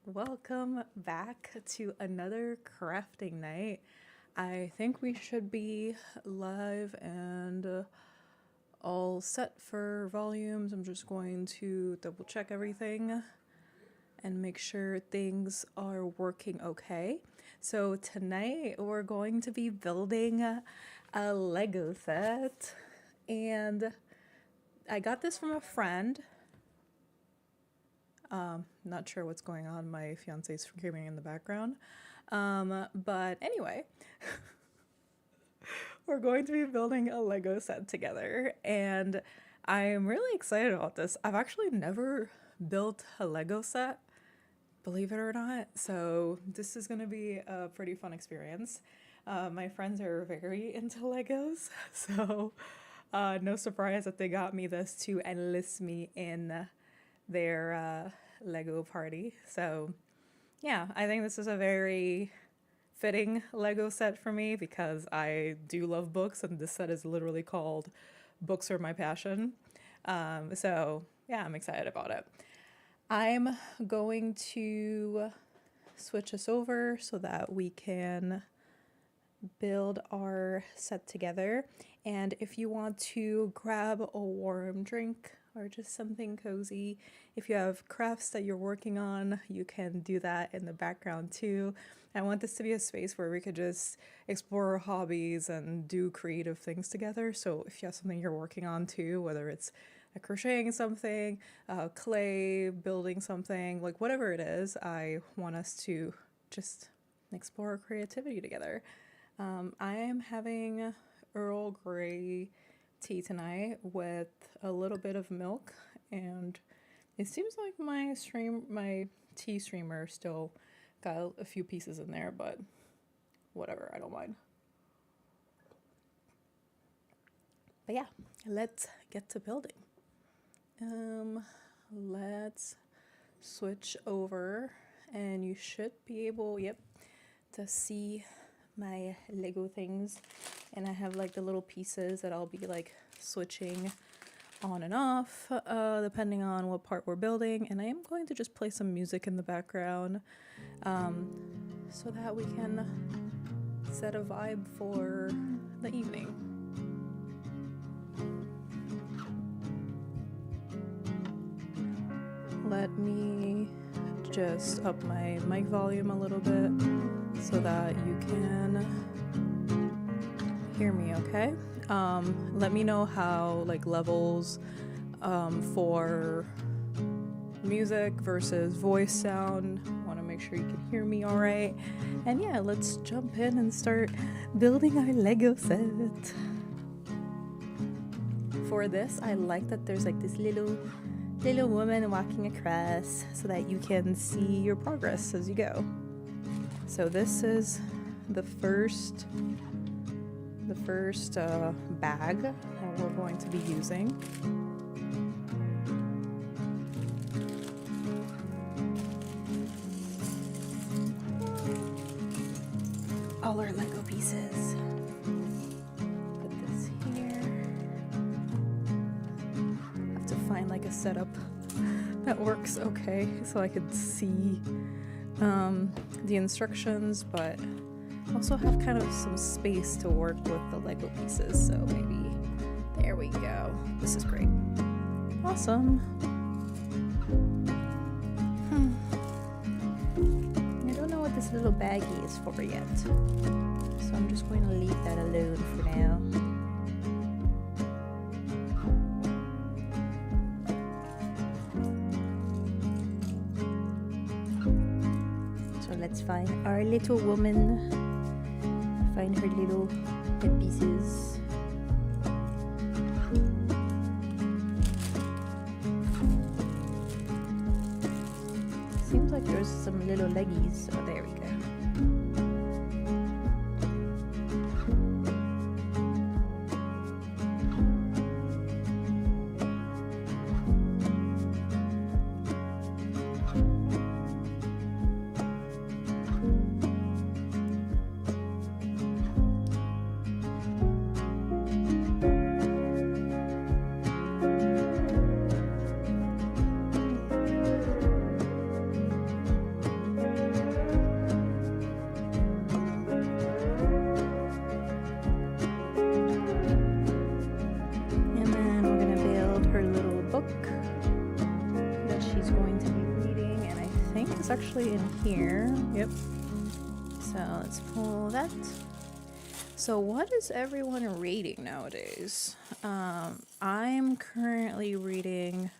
Welcome back to another crafting night. I think we should be live and all set for volumes. I'm just going to double check everything and make sure things are working okay. So tonight we're going to be building a Lego set, and I got this from a friend. Not sure what's going on. My fiance's screaming in the background. But anyway, we're going to be building a Lego set together, and I'm really excited about this. I've actually never built a Lego set, believe it or not. So this is going to be a pretty fun experience. My friends are very into Legos, so no surprise that they got me this to enlist me in their Lego party. So yeah, I think this is a very fitting Lego set for me because I do love books, and this set is literally called Books Are My Passion. So yeah, I'm excited about it. I'm going to switch us over so that we can build our set together. And if you want to grab a warm drink or just something cozy, if you have crafts that you're working on, you can do that in the background too. I want this to be a space where we could just explore our hobbies and do creative things together. So if you have something you're working on too, whether it's crocheting something, clay, building something, like whatever it is, I want us to just explore our creativity together. I am having Earl Grey tea tonight with a little bit of milk, and it seems like my tea streamer still got a few pieces in there, but whatever, I don't mind. But yeah, let's get to building. Let's switch over, and you should be able, to see my Lego things. And I have like the little pieces that I'll be like switching on and off depending on what part we're building. And I am going to just play some music in the background so that we can set a vibe for the evening. Let me just up my mic volume a little bit so that you can hear me okay. Let me know how like levels for music versus voice sound. Want to make sure you can hear me all right. And yeah, let's jump in and start building our Lego set. For this, I like that there's like this little woman walking across so that you can see your progress as you go. So this is the first bag that we're going to be using. All our Lego pieces. Put this here. I have to find like a setup that works okay so I could see the instructions, but also have kind of some space to work with the Lego pieces. So maybe there we go. This is great. Awesome. I don't know what this little baggie is for yet, so I'm just going to leave that alone for now. Let's find our little woman, find her little pieces. Seems like there's some little leggies. Oh, there we go. think it's actually in here. Yep. So let's pull that. So what is everyone reading nowadays? I'm currently reading...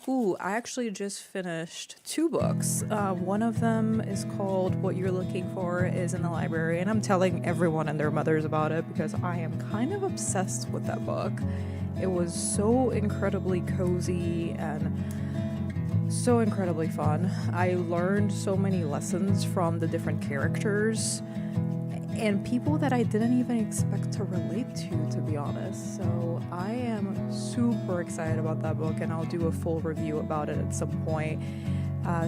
Ooh, I actually just finished 2 books. One of them is called What You're Looking For Is in the Library, and I'm telling everyone and their mothers about it because I am kind of obsessed with that book. It was so incredibly cozy and so incredibly fun. I learned so many lessons from the different characters and people that I didn't even expect to relate to be honest. So I am super excited about that book, and I'll do a full review about it at some point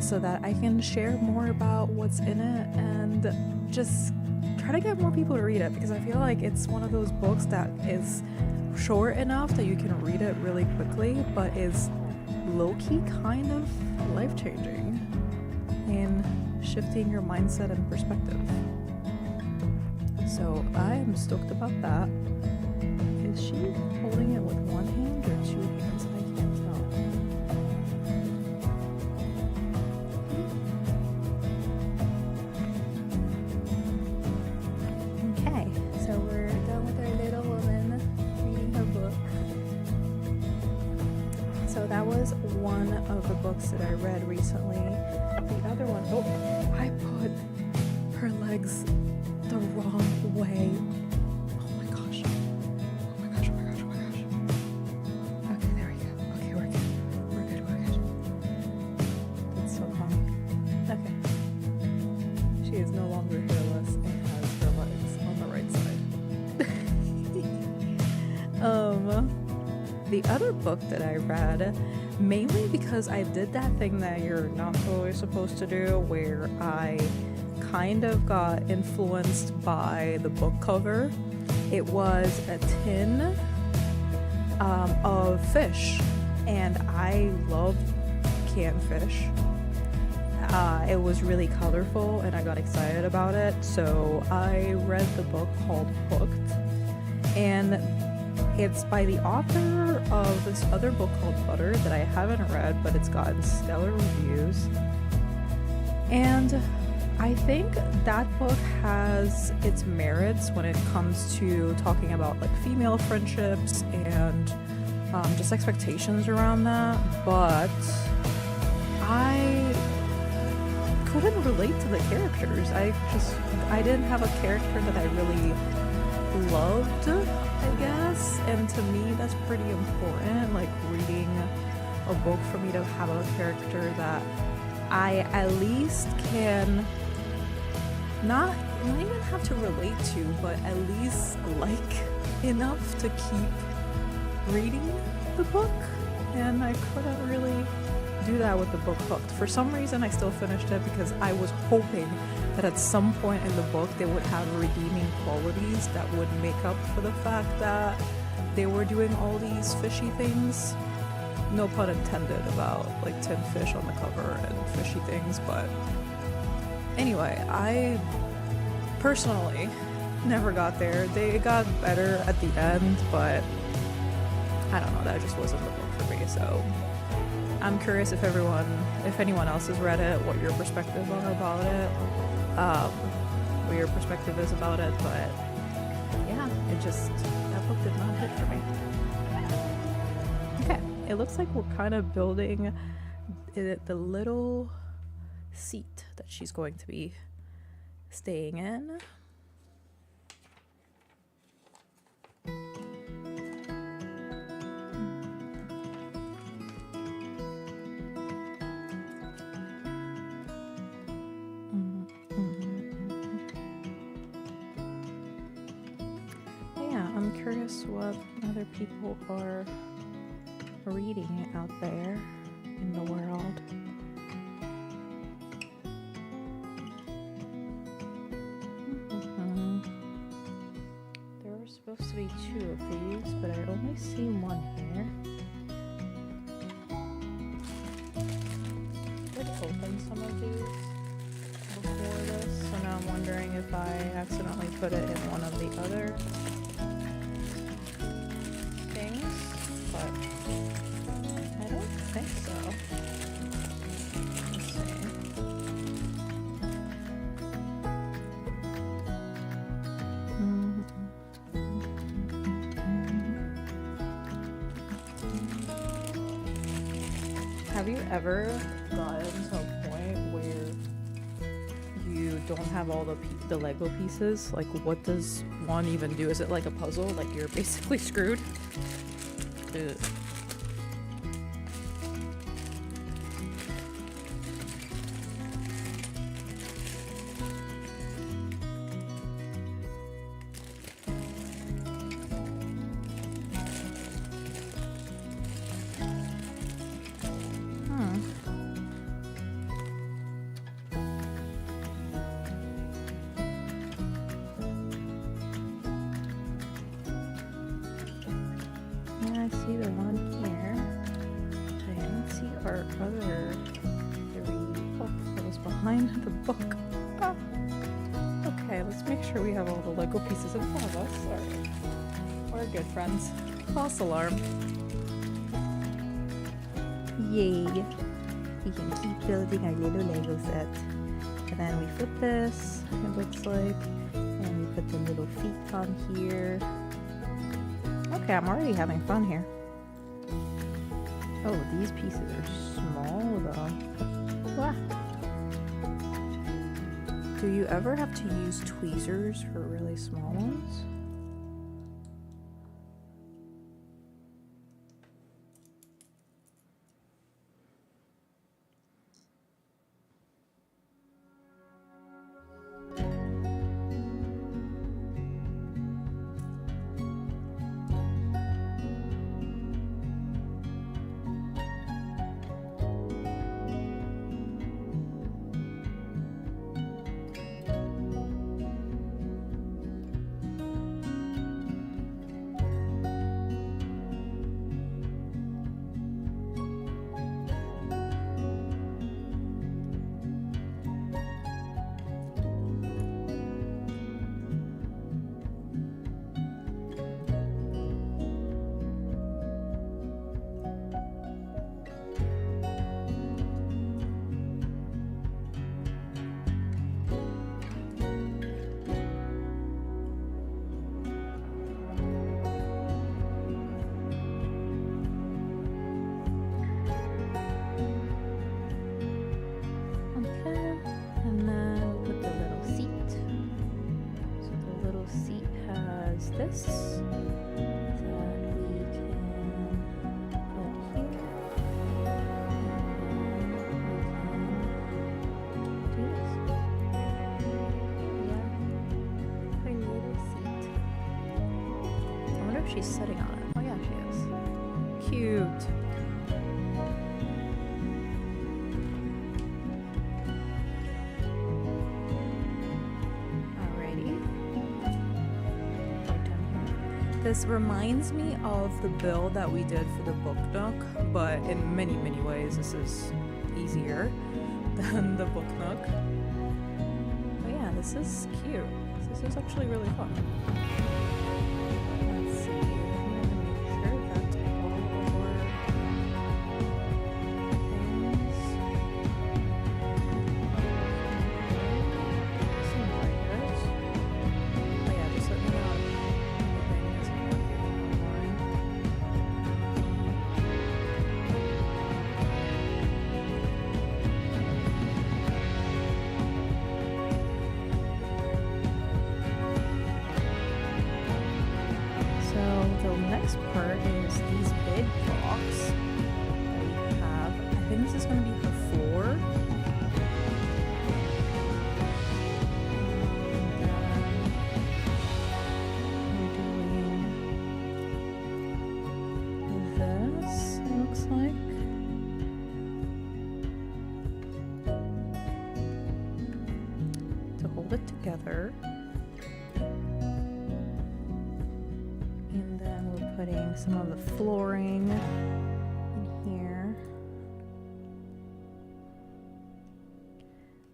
so that I can share more about what's in it and just try to get more people to read it, because I feel like it's one of those books that is short enough that you can read it really quickly, but is low-key kind of life-changing in shifting your mindset and perspective. So I'm stoked about that. Is she holding it with one hand or 2 hands? I can't tell. Okay, so we're done with our little woman reading her book. So that was one of the books that I read recently. The other one, oh, I put her legs the wrong way. Oh my gosh. Oh my gosh, oh my gosh, oh my gosh. Okay, there we go. Okay, we're good. We're good, we're good. That's so funny. Okay. She is no longer hairless and has her legs on the right side. The other book that I read, mainly because I did that thing that you're not always supposed to do, where I kind of got influenced by the book cover. It was a tin of fish, and I love canned fish. It was really colorful and I got excited about it, so I read the book called Hooked, and it's by the author of this other book called Butter that I haven't read, but it's gotten stellar reviews. And I think that book has its merits when it comes to talking about like female friendships and just expectations around that, but I couldn't relate to the characters. I didn't have a character that I really loved, I guess, and to me that's pretty important, like reading a book, for me to have a character that I at least can not even have to relate to, but at least like enough to keep reading the book, and I couldn't really do that with the book Hooked. For some reason I still finished it because I was hoping that at some point in the book they would have redeeming qualities that would make up for the fact that they were doing all these fishy things. No pun intended about like tin fish on the cover and fishy things, but anyway, I personally never got there. They got better at the end, but I don't know, that just wasn't the book for me. So I'm curious if anyone else has read it, what your perspective about it, what your perspective is about it, but yeah, that book did not hit for me. Okay, it looks like we're kind of building the little seat that she's going to be staying in. Yeah, I'm curious what other people are reading out there in the world. There were supposed to be 2 of these, but I only see 1 here. I did open some of these before this, so now I'm wondering if I accidentally put it in one of the other things, but I don't think so. Let's see. Have you ever gotten to a point where you don't have all the Lego pieces? Like, what does one even do? Is it like a puzzle? Like, you're basically screwed? Ugh. I see the one here. I don't see our other three. Oh, that was behind the book. Ah. Okay, let's make sure we have all the Lego pieces in front of us. Alright. We're good, friends. False alarm. Yay! We can keep building our little Lego set. And then we flip this, it looks like. And we put the little feet on here. Okay, I'm already having fun here. Oh, these pieces are small though. Wow. Do you ever have to use tweezers for really small ones? This that we can put here. Do this. Yeah. Her little seat. I wonder if she's sitting on it. Oh yeah, she is. Cute. This reminds me of the build that we did for the book nook, but in many, many ways this is easier than the book nook. But yeah, this is cute. This is actually really fun. Let's see. I'm gonna make sure that's all of our things. Some layers. Oh yeah, just let me know. The next part is these big blocks that we have. I think this is going to be her floor. And we're doing this, it looks like. To hold it together. Putting some of the flooring in here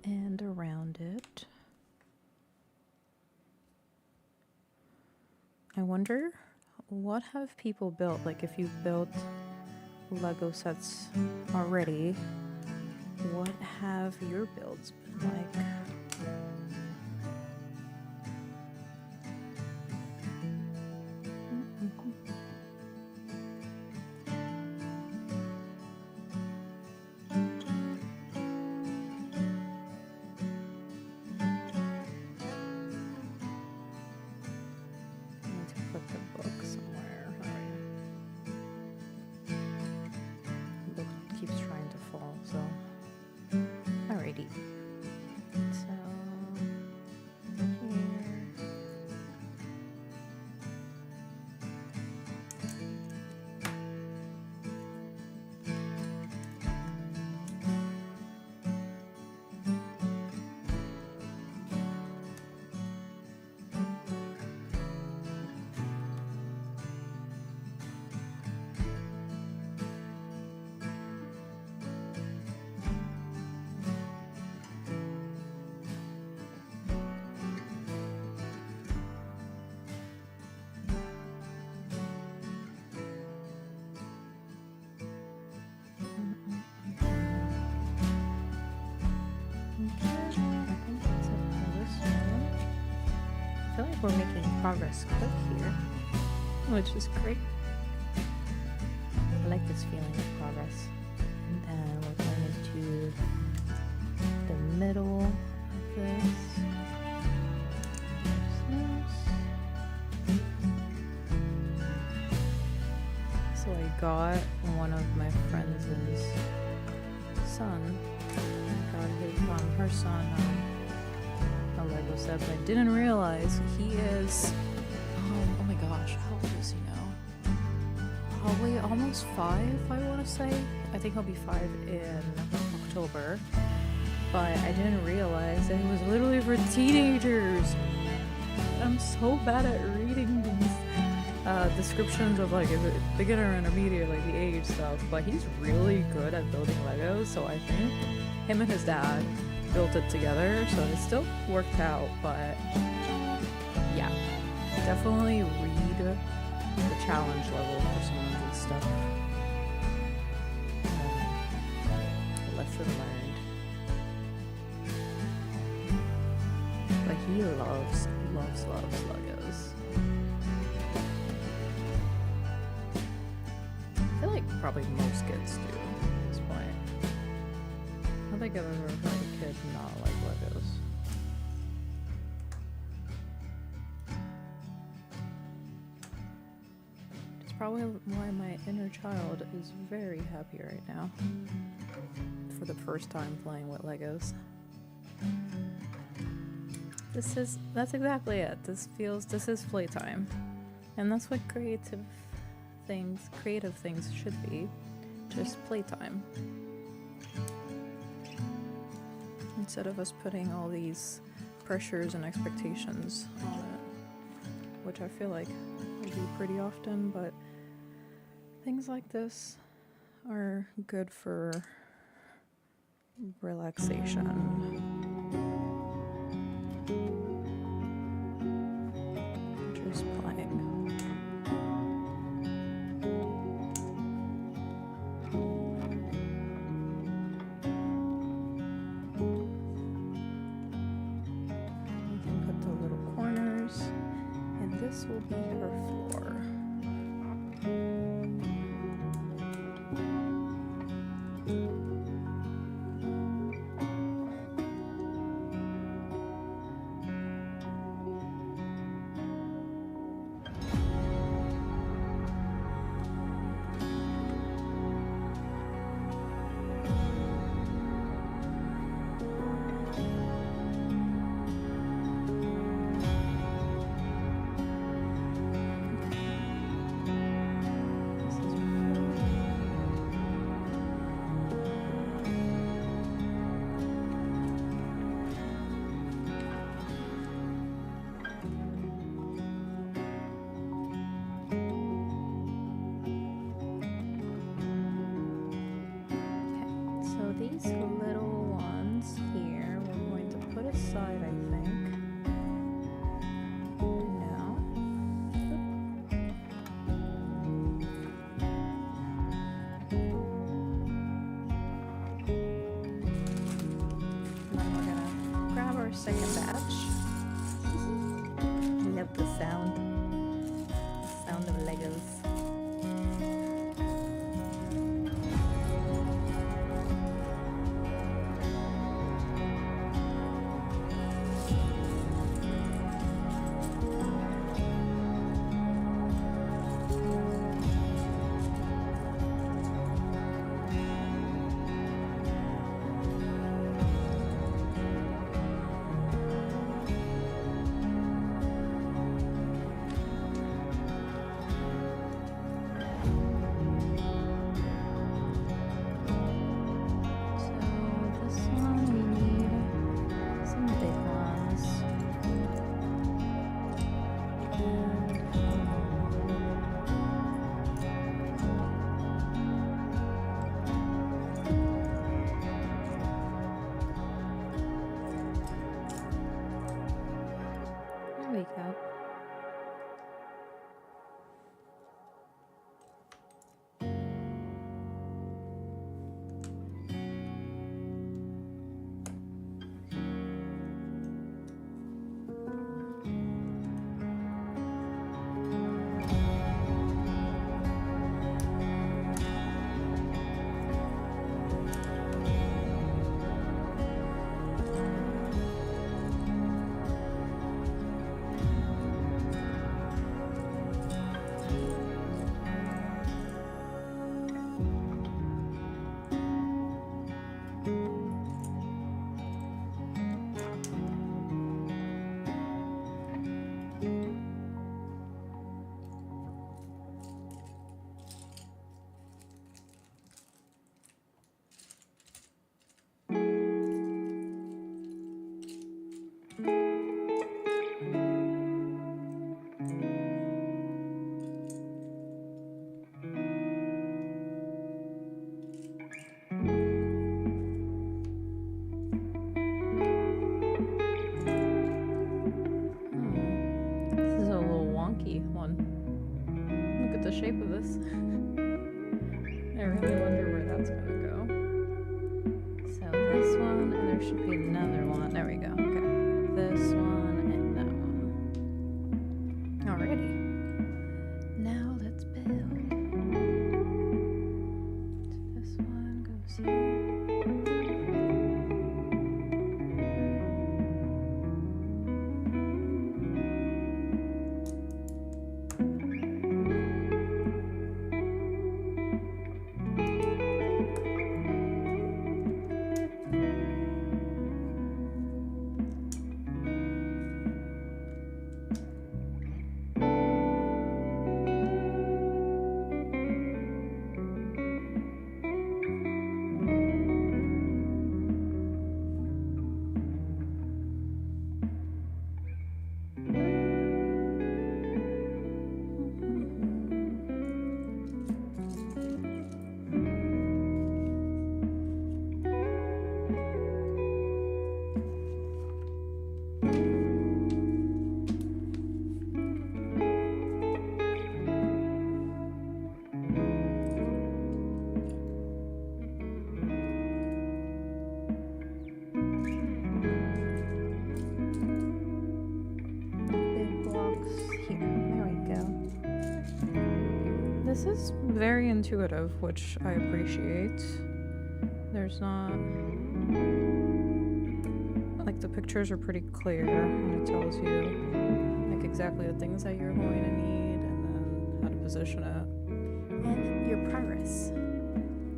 and around it. I wonder what have people built? Like if you've built Lego sets already, what have your builds been like? Okay, I think that's it for this one. I feel like we're making progress quick here, which is great. I like this feeling of progress. And then we're going into the middle of this. So I got one of my friends' son. I got her son a Lego set, but I didn't realize he is, oh my gosh, how old is he now? Probably almost 5, I want to say. I think he'll be 5 in October. But I didn't realize that it was literally for teenagers. I'm so bad at reading these descriptions of like is it beginner, intermediate, like the age stuff. But he's really good at building Legos, so I think him and his dad built it together, so it still worked out. But yeah, definitely read the challenge level for some of these stuff. Lesson learned. But he loves Legos. I feel like probably most kids do at this point. I don't think I've ever heard a kid not like Legos. It's probably why my inner child is very happy right now. For the first time playing with Legos. That's exactly it. This is playtime. And that's what creative things should be. Just playtime. Instead of us putting all these pressures and expectations on it. Which I feel like I do pretty often, but things like this are good for relaxation. Just playing. We can put the little corners, and this will be her floor. These little ones here we're going to put aside, I think. Now. Then we're gonna grab our second batch. I love the sound of Legos. this. I really wonder where that's gonna go. So this one, and there should be another one. There we go. Okay. This one and that one. Alrighty. Now let's build. This one goes here. This is very intuitive, which I appreciate. There's not... like, the pictures are pretty clear, and it tells you, like, exactly the things that you're going to need, and then how to position it. And your progress.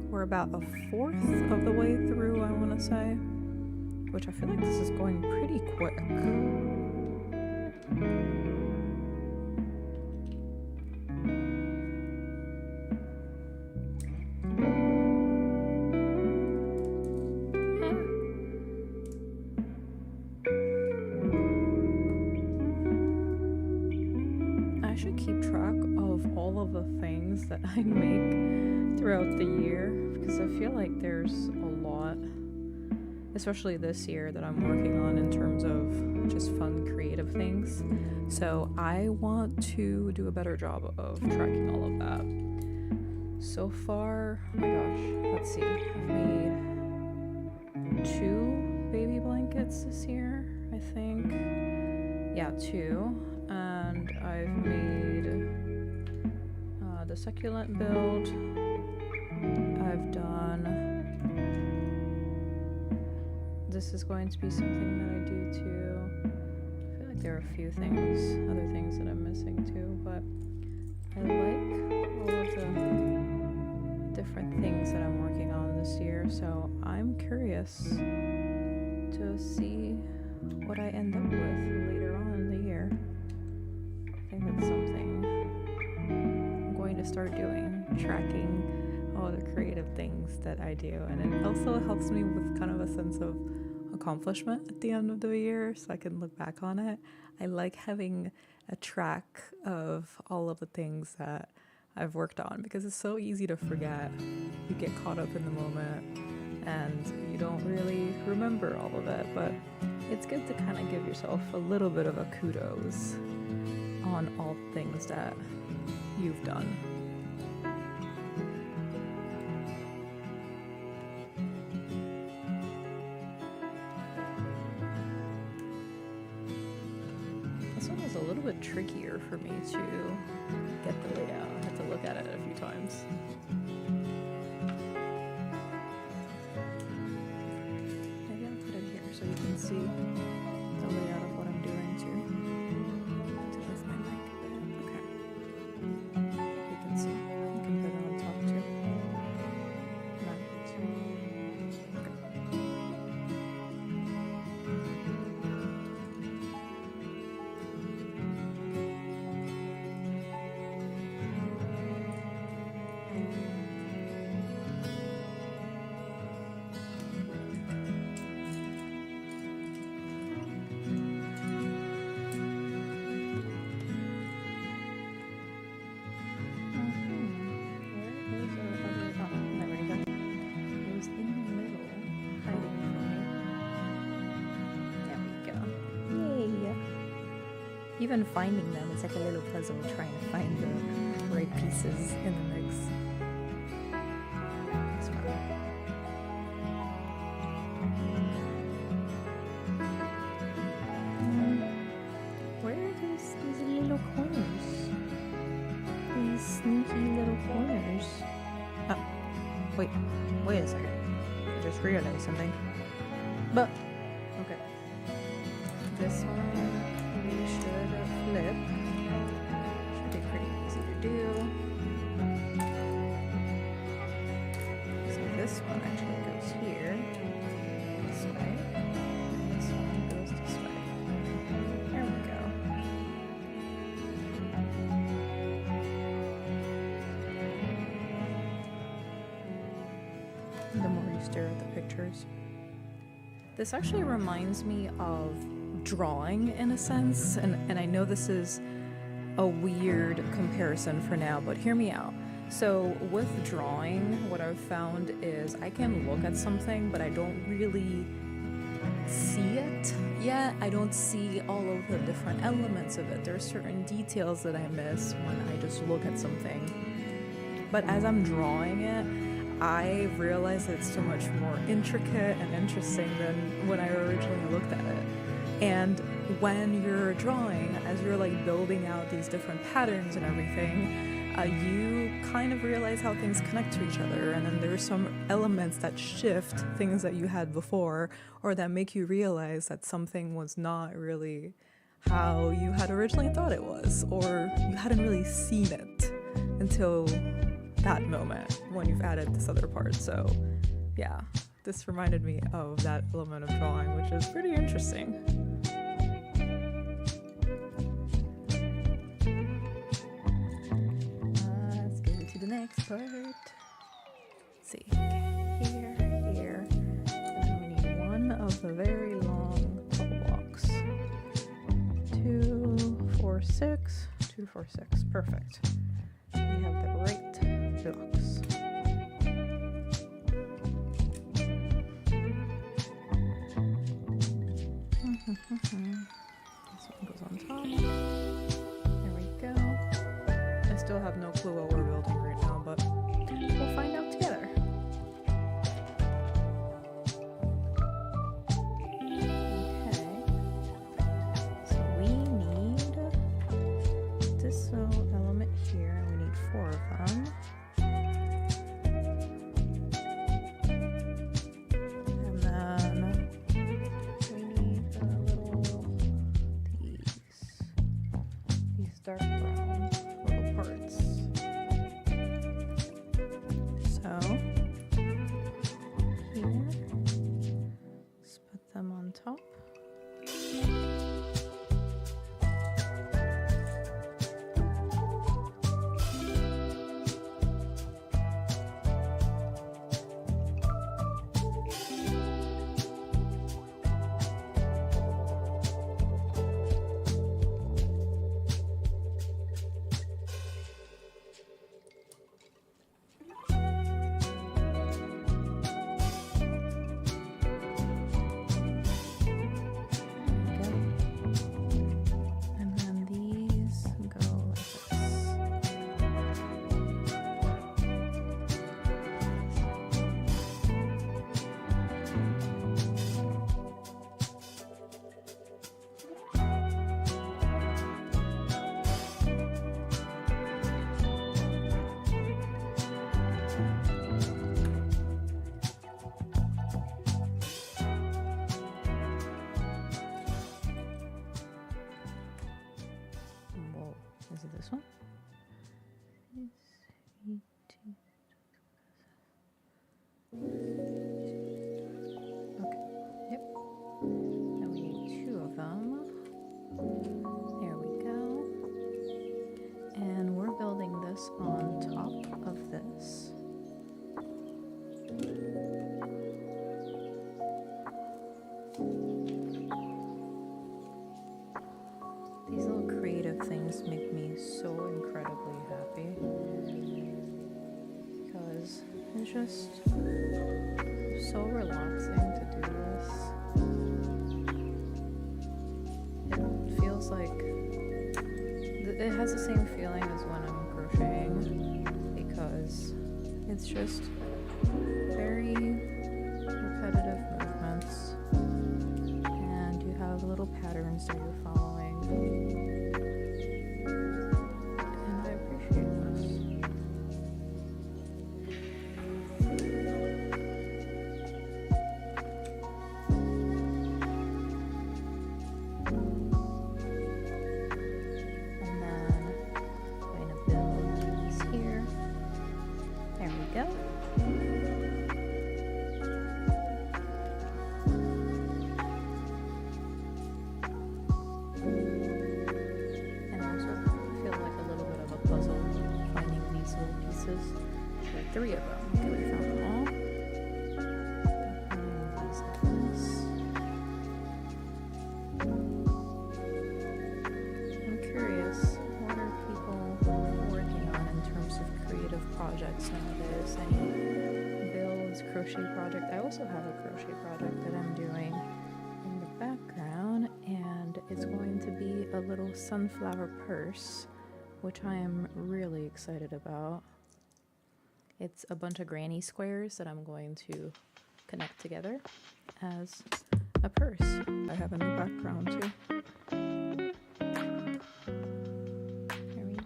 We're about a fourth of the way through, I want to say. Which I feel like this is going pretty quick. I should keep track of all of the things that I make throughout the year, because I feel like there's a lot, especially this year, that I'm working on in terms of just fun creative things. So I want to do a better job of tracking all of that. So far, oh my gosh, let's see, I've made 2 baby blankets this year, I think. Yeah, 2. And I've made the succulent build. I've done... this is going to be something that I do too. I feel like there are a few things, other things that I'm missing too, but I like all of the different things that I'm working on this year, so I'm curious to see what I end up with later on in the year. I think that's something I'm going to start doing, tracking all the creative things that I do, and it also helps me with kind of a sense of accomplishment at the end of the year, so I can look back on it. I like having a track of all of the things that I've worked on, because it's so easy to forget. You get caught up in the moment and you don't really remember all of it, but it's good to kind of give yourself a little bit of a kudos on all things that you've done. This one was a little bit trickier for me to get the layout. I had to look at it a few times. Maybe I'll put it here so you can see the layout of what I'm doing too. To lift my mic a bit. Okay. You can see. You can put it on top too. Right. Okay. Even finding them, it's like a little puzzle trying to find the right pieces in the mix. Okay, smart. Where are these little corners? These sneaky little corners. Oh, wait a second. I just realized something. But, okay. This one we should flip. Should be pretty easy to do. So this one actually goes here, this way. This one goes this way. There we go. The more you stare at the pictures. This actually reminds me of drawing in a sense, and I know this is a weird comparison for now, but hear me out. So with drawing, what I've found is I can look at something, but I don't really see it yet. I don't see all of the different elements of it. There are certain details that I miss when I just look at something. But as I'm drawing it, I realize that it's so much more intricate and interesting than when I originally looked at it. And when you're drawing, as you're like building out these different patterns and everything, you kind of realize how things connect to each other, and then there's some elements that shift things that you had before, or that make you realize that something was not really how you had originally thought it was, or you hadn't really seen it until that moment when you've added this other part. So yeah, this reminded me of that element of drawing, which is pretty interesting. Let's go to the next part. Let's see, okay, here, and then we need one of the very long bubble blocks. 2, 4, 6, 2, 4, 6, perfect. We have the right blocks. This one goes on top. There we go. I still have no clue what we're building right now, but we'll find out together. Okay. So we need this little element here, and we need 4 of them. And then we need these dark brown little parts. So here, let's put them on top. Is it this one? Okay, yep. Now we need 2 of them. There we go. And we're building this on top of this. These little creative things make me so incredibly happy, because it's just so relaxing to do this. It feels like it has the same feeling as when I'm crocheting because it's just very repetitive movements, and you have little patterns that you're following, and I appreciate this. And then I'm going to build these here. There we go. And also feel like a little bit of a puzzle finding these little pieces. There are 3 of them. Okay, we found them all. These like this. I'm curious, what are people working on in terms of creative projects nowadays? Any builds, crochet project? I also have a crochet project that I'm doing in the background, and it's going to be a little sunflower purse, which I am really excited about. It's a bunch of granny squares that I'm going to connect together as a purse. I have in the background too. There we go.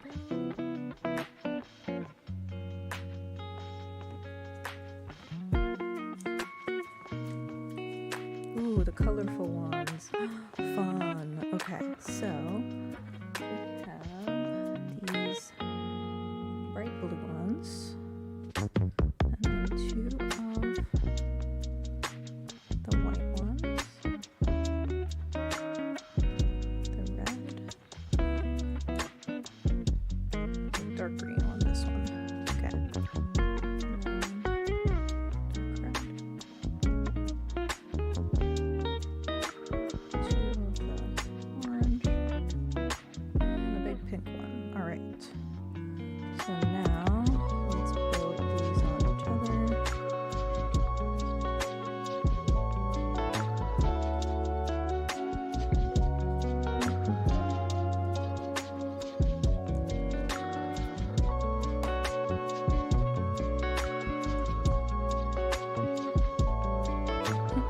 Ooh, the colorful ones. Fun. Okay, so we have these bright blue ones, and then 2 of the white ones, the red, the dark green on this one. Okay. And then dark red. 2 of the orange, and a big pink one. All right. So now let's build these on each other.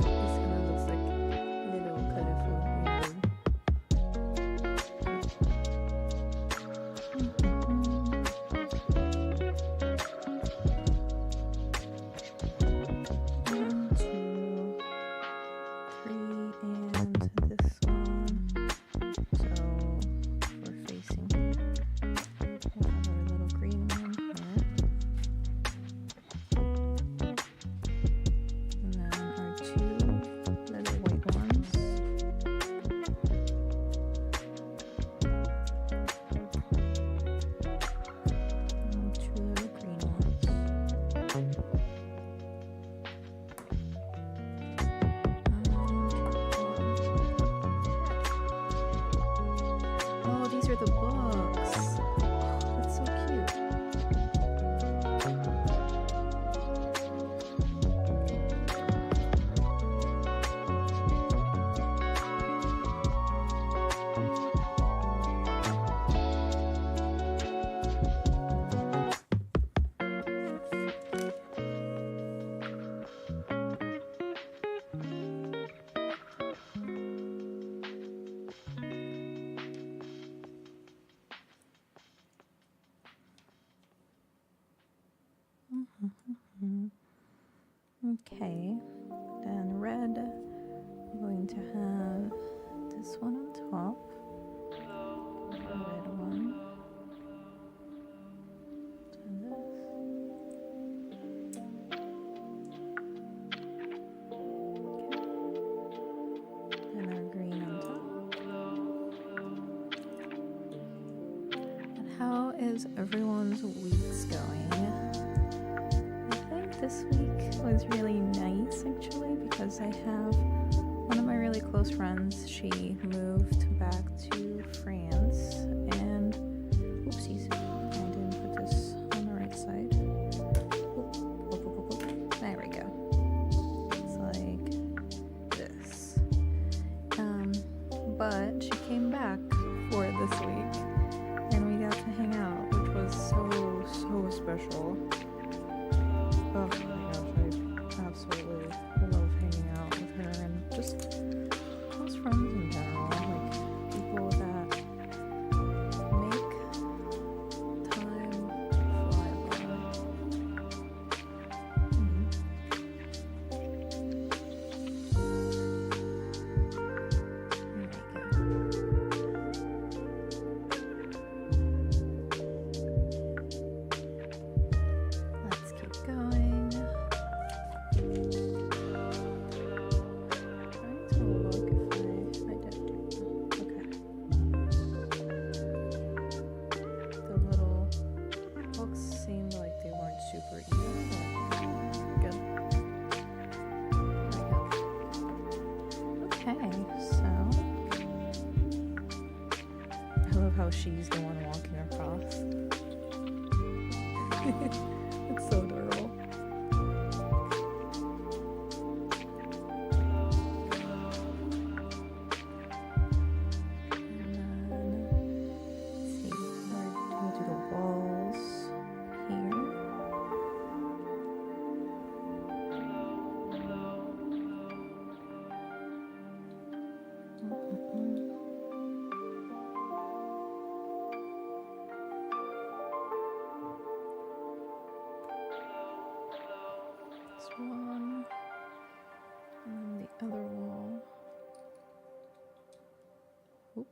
This kind of looks like little colorful rainbow. One, 2, 3, and this one. So we're facing here. We'll have our little green one here. And then our 2 little white ones. And 2 little green ones. Oh, these are the books. Oh, that's so cute. Okay, then red, I'm going to have this one on top, the red one, and this. Okay. Then our green on top. And how is everyone's weeks going? I think this week was really nice actually, because I have one of my really close friends. She moved back to France, and oopsies, I didn't put this on the right side. There we go. It's like this. But she came back for this week, and we got to hang out, which was so how she's the one walking across. It's so adorable. One and the other wall. Oop.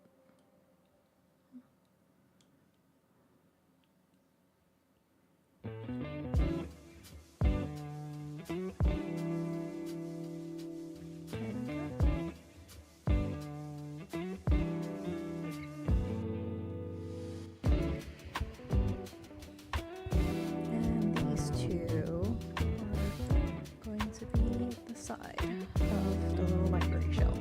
And these two are going to be the side of the little library shelf.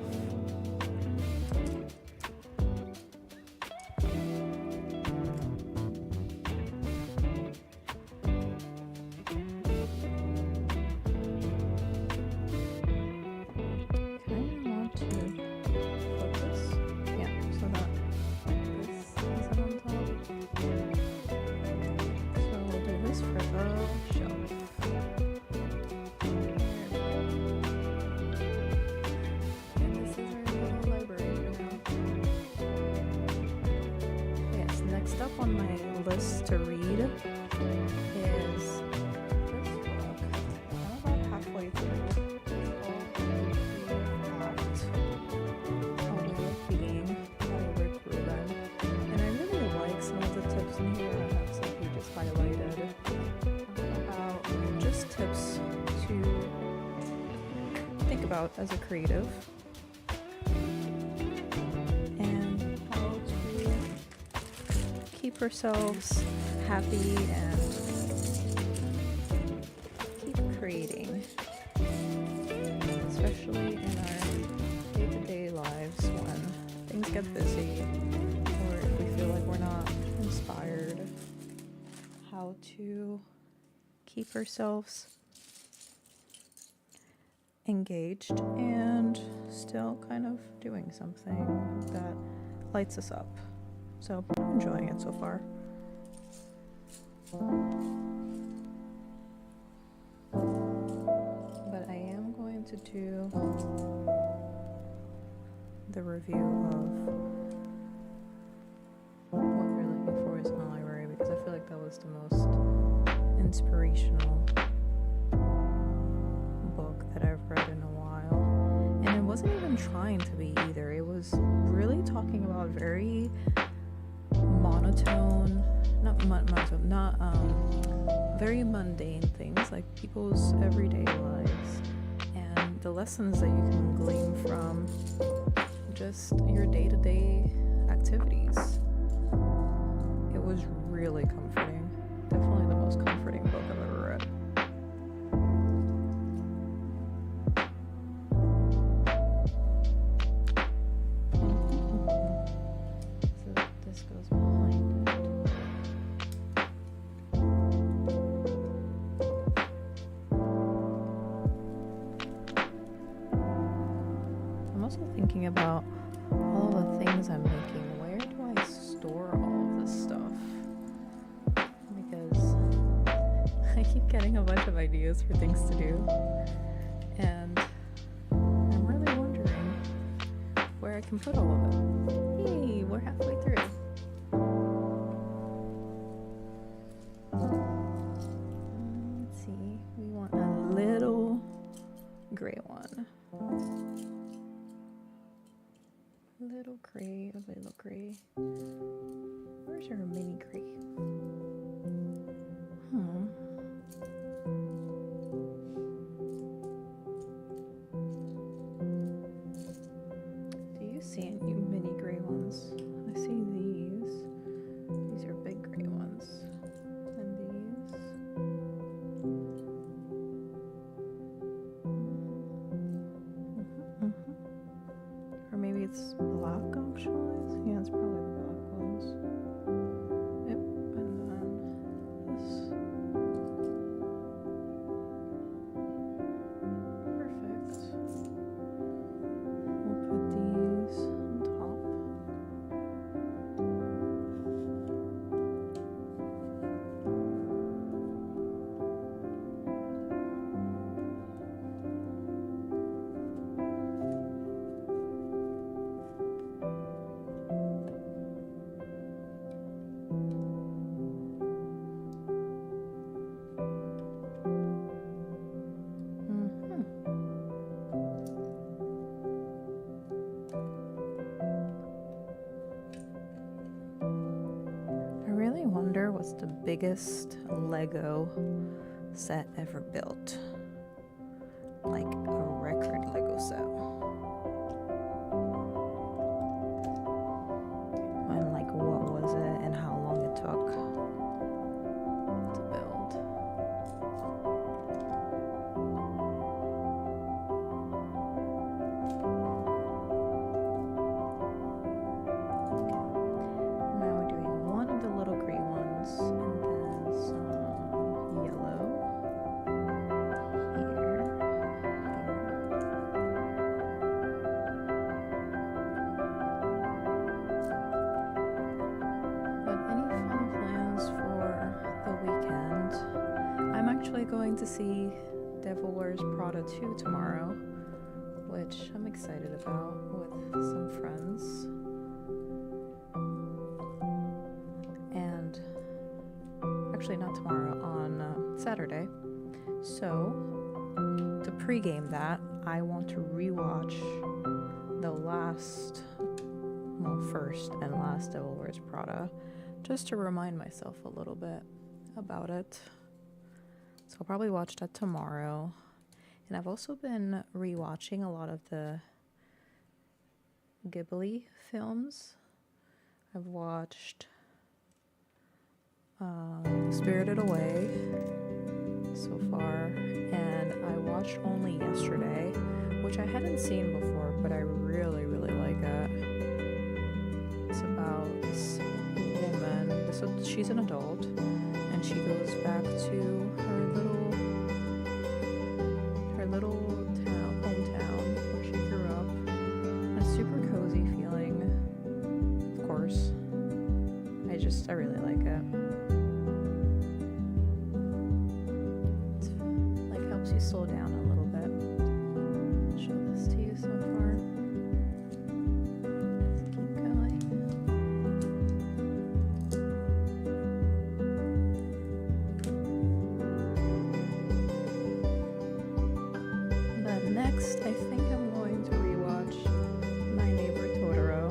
On my list to read is this book. I'm about halfway through. It's called A Way of Being by Rick Rubin. And I really like some of the tips in here. I have some pages highlighted about just tips to think about as a creative. Keep ourselves happy and keep creating, especially in our day-to-day lives when things get busy or if we feel like we're not inspired. How to keep ourselves engaged and still kind of doing something that lights us up. So I'm enjoying it so far. But I am going to do the review of what we're looking for is in the library because I feel like that was the most inspirational book that I've read in a while. And it wasn't even trying to be either. It was really talking about very very mundane things like people's everyday lives and the lessons that you can glean from just your day-to-day activities. It was really comforting. Definitely the most comforting book I've ever read. So this goes behind it. I'm also thinking about all the things I'm making. Where do I store all of this stuff? Because I keep getting a bunch of ideas for things to do, and I'm really wondering where I can put all of it. Hey, we're halfway through. Let's see, we want a little gray one. Little gray, a little gray. Where's our mini gray? Do you see any mini gray ones? I see these. These are big gray ones. And these. Or maybe it's black actually. Yeah, it's probably black ones. wonder what's the biggest Lego set ever built? Like a record Lego set. And like what was it and how long it took to build. Now we're doing one of the little green ones and then some yellow here. But any fun plans for the weekend? I'm actually going to see Devil Wears Prada 2 tomorrow, which I'm excited about with some friends. And actually not tomorrow, on Saturday. So to pregame that, I want to rewatch the first and last Devil Wears Prada, just to remind myself a little bit about it. So I'll probably watch that tomorrow. And I've also been rewatching a lot of the Ghibli films. I've watched Spirited Away so far, and I watched Only Yesterday, which I hadn't seen before, but I really, really like it. It's about this woman, so she's an adult, and she goes back to her little hometown where she grew up. A super cozy feeling, of course. I really like it. It like helps you slow down a little bit. I'll show this to you so far. Let's keep going. But next, I think I'm going to rewatch My Neighbor Totoro,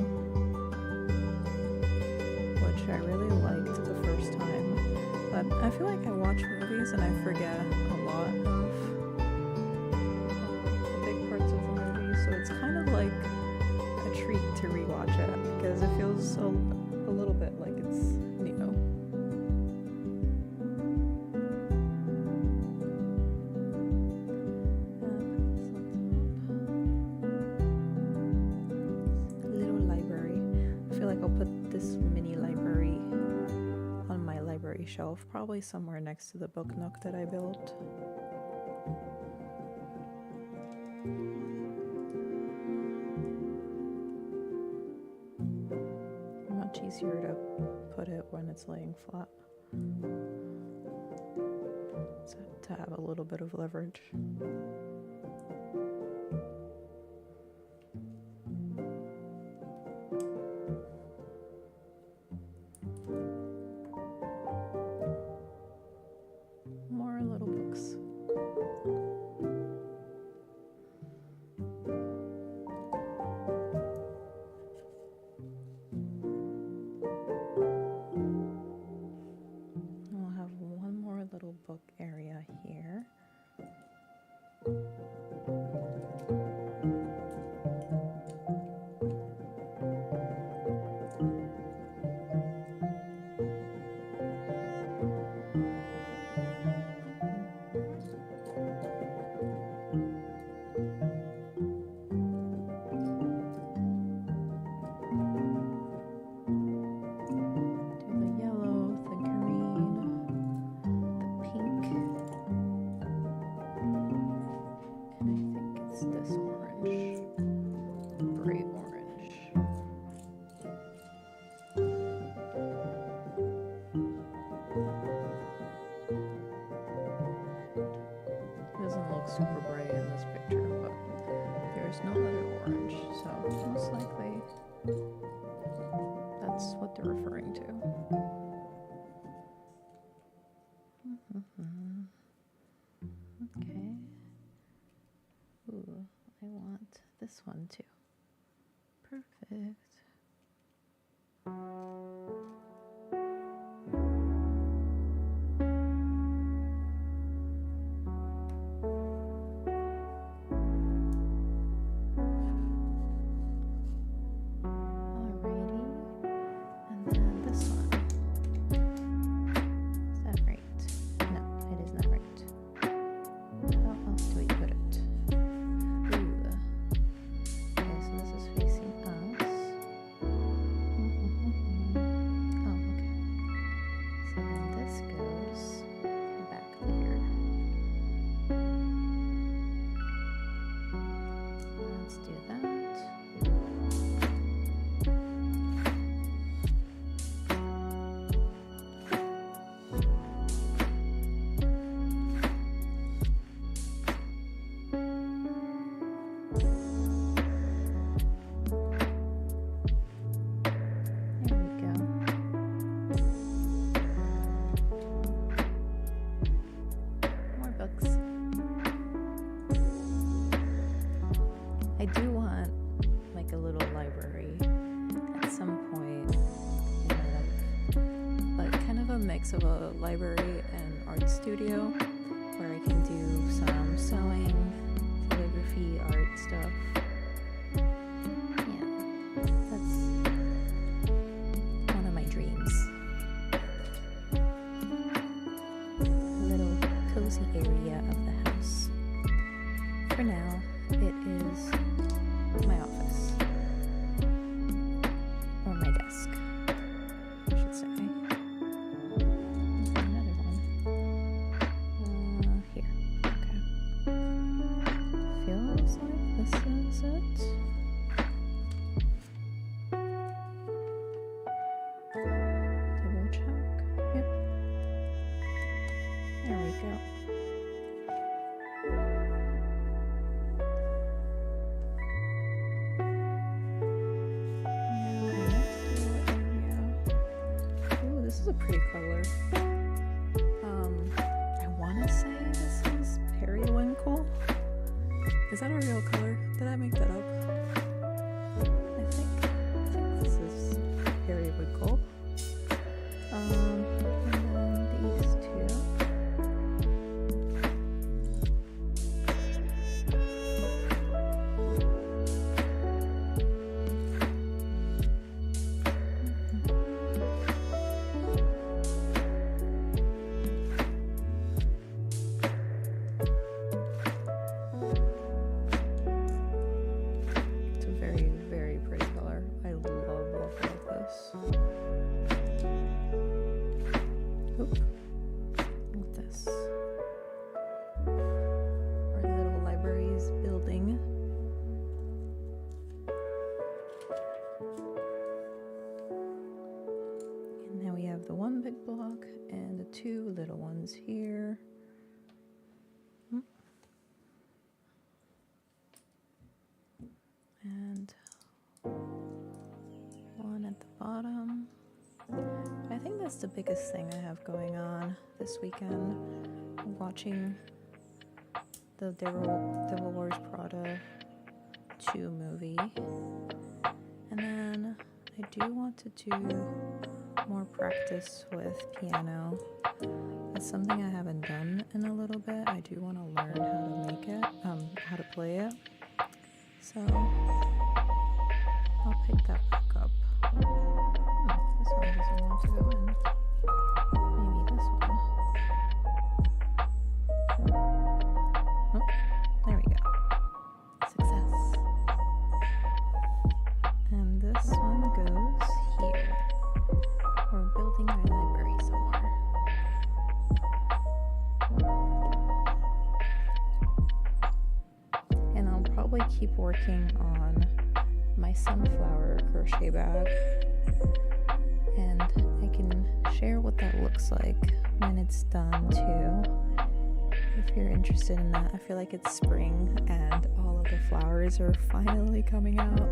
which I really liked the first time. But I feel like I watch movies and I forget a lot of the big parts of the movie, so it's kind of like a treat to rewatch it because it feels a little bit like it's new. Little library. I feel like I'll put this mini library on my library shelf, probably somewhere next to the book nook that I built. Much easier to put it when it's laying flat. So to have a little bit of leverage. More little books. We'll have one more little book area here. Do the yellow, the green, the pink, and I think it's this orange, bright orange. It doesn't look super bright in this picture, but there's no other orange, so most likely that's what they're referring to. Okay. Ooh, I want this one too. Perfect. library at some point in my life, but kind of a mix of a library and art studio where I can do some sewing, calligraphy, art stuff. Yeah, that's one of my dreams. A little cozy area of the house. For now, it is my office. Or my desk, I should say. Another one. Here. Okay. Feels like this is it. Double check. Yep. There we go. This is a pretty color. I want to say this is periwinkle. Is that a real color? Did I make that up? I think this is periwinkle. And then these two. It's a very, very pretty color. I love this. Oop. Look at this. Our little library is building. And now we have the one big block and the two little ones here. And one at the bottom. I think that's the biggest thing I have going on this weekend. I'm watching the Devil Wears Prada 2 movie. And then I do want to do more practice with piano. That's something I haven't done in a little bit. I do want to learn how to make it, how to play it. So I'll pick that back up. This one doesn't want to go in. Maybe this one. Oh, there we go. Success. And this one goes here. We're building my library some more. And I'll probably keep working on my sunflower crochet bag, and I can share what that looks like when it's done too, if you're interested in that. I feel like it's spring and all of the flowers are finally coming out.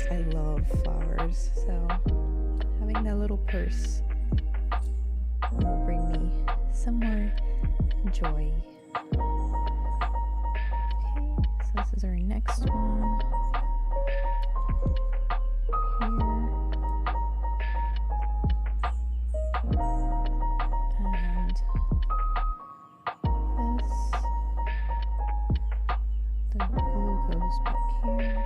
I love flowers, so having that little purse will bring me some more joy. So this is our next one. Here. And the glue goes back here.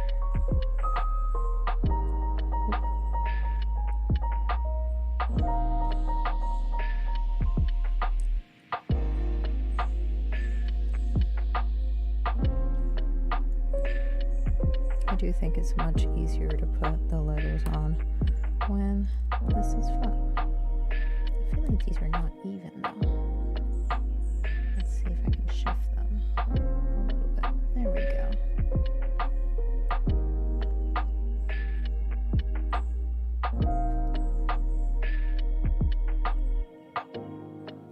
I do think it's much easier to put the letters on when this is flat. I feel like these are not even though. Let's see if I can shift them a little bit. There we go.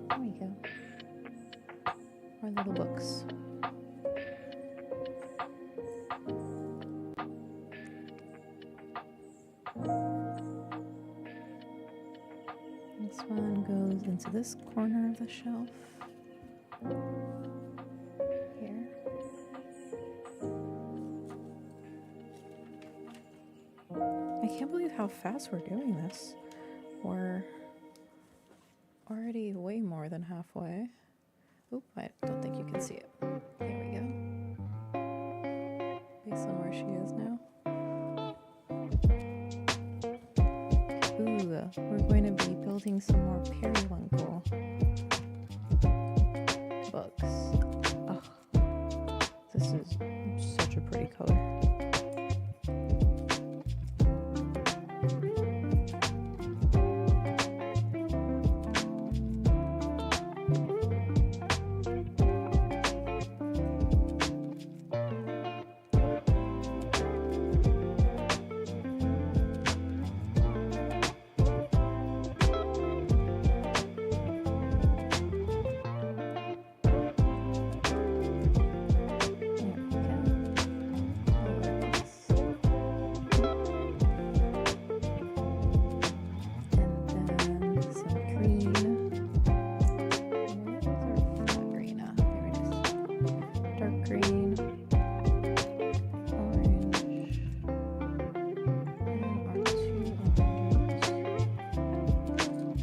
There we go. Our little books. This one goes into this corner of the shelf. Here. I can't believe how fast we're doing this. We're already way more than halfway. Oop, I don't think you can see it. There we go. Based on where she is now. Ooh, we're going to be building some more periwinkle books. Oh, this is such a pretty color.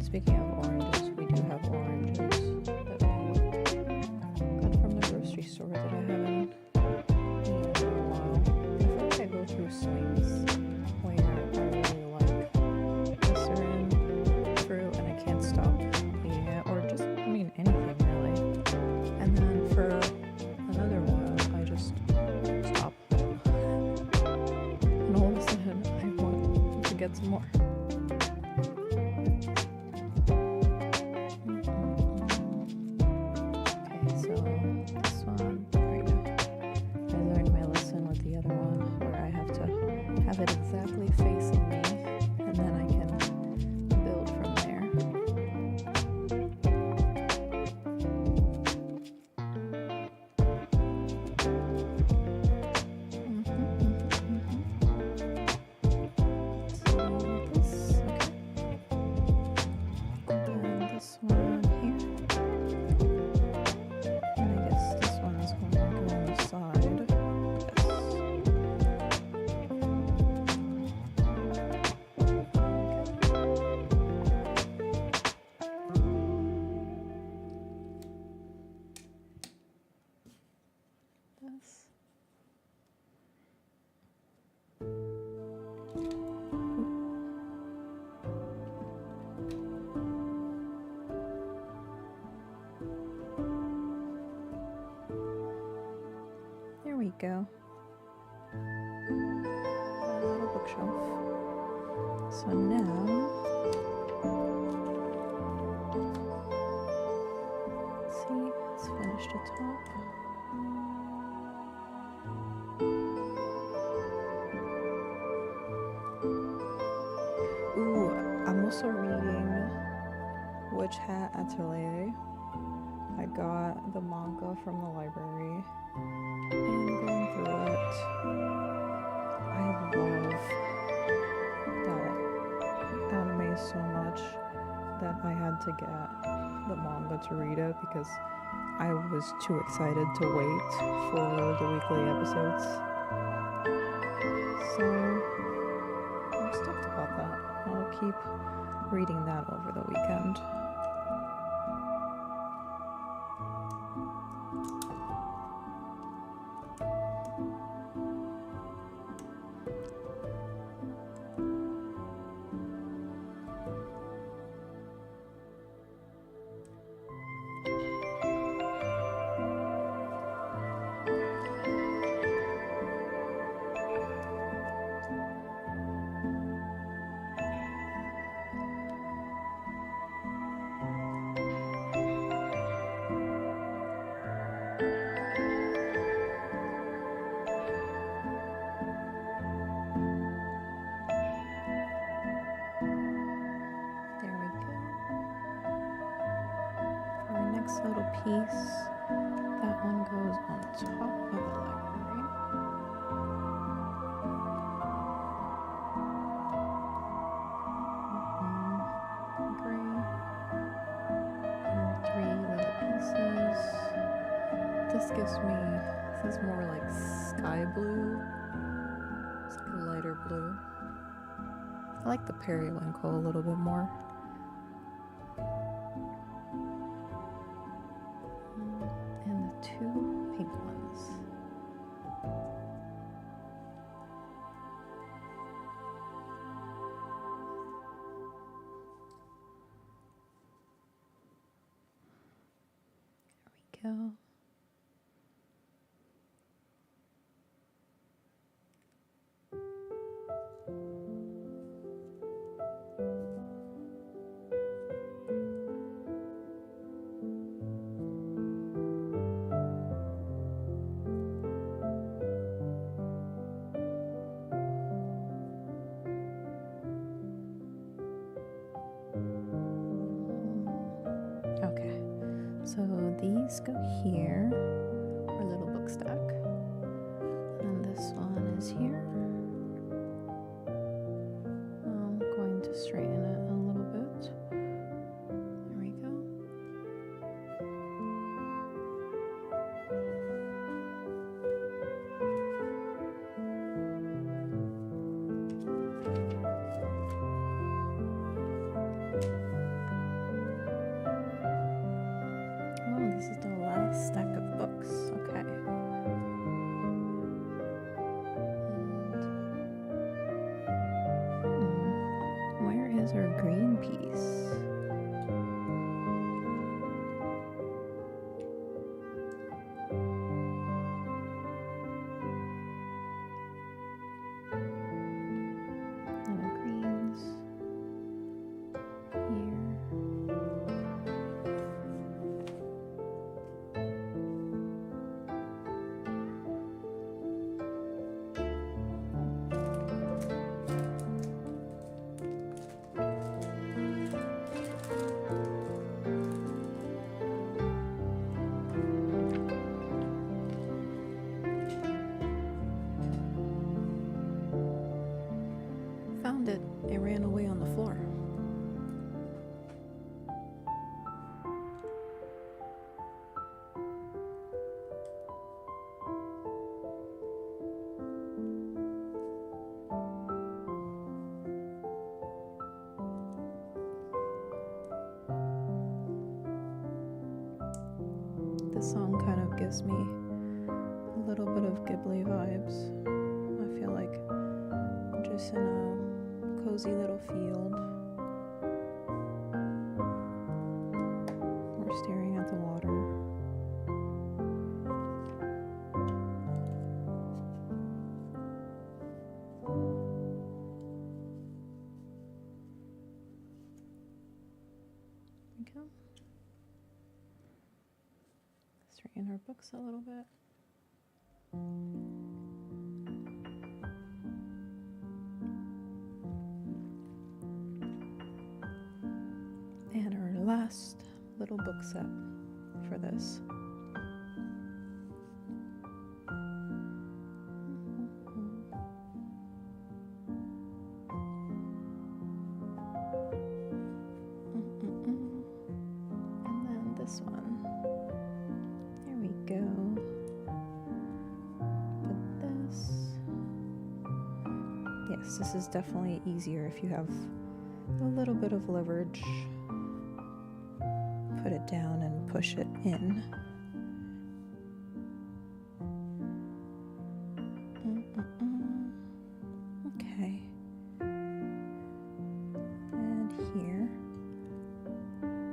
Speaking of oranges, we do have oranges that we got from the grocery store that I haven't eaten in a while. I feel like I go through swings where I really like a certain fruit and I can't stop eating it, or just, anything really. And then for another while, I just stop. And all of a sudden, I want to get some more. Exactly facing me, and then I can build from there. So this, okay. And then this one here. And I guess this one is going to go on the side. There we go. A little bookshelf. So now, let's see, it's finished at top. Ooh, I'm also reading Witch Hat Atelier. I got the manga from the library and going through it. I love that anime so much that I had to get the manga to read it because I was too excited to wait for the weekly episodes. So I'm stoked about that. I'll keep reading that over the weekend. Little piece. That one goes on top of the library. Gray. And 3 little pieces. This is more like sky blue. It's like a lighter blue. I like the periwinkle a little bit more. And the two pink ones. There we go. Okay, so these go here, our little book stack, and this one is here. I'm going to straighten it a little bit. There we go. Oh, this is the last stack of books. Okay. And where is our green piece? And the greens here. Found it. It ran away on the floor. This song kind of gives me a little bit of Ghibli vibes. I feel like I'm just in a cozy little field. We're staring at the water. There we go. Straighten our books a little bit. And our last little book set for this. And then this one. There we go. Put this. Yes, this is definitely easier if you have a little bit of leverage. Put it down and push it in. Okay. And here.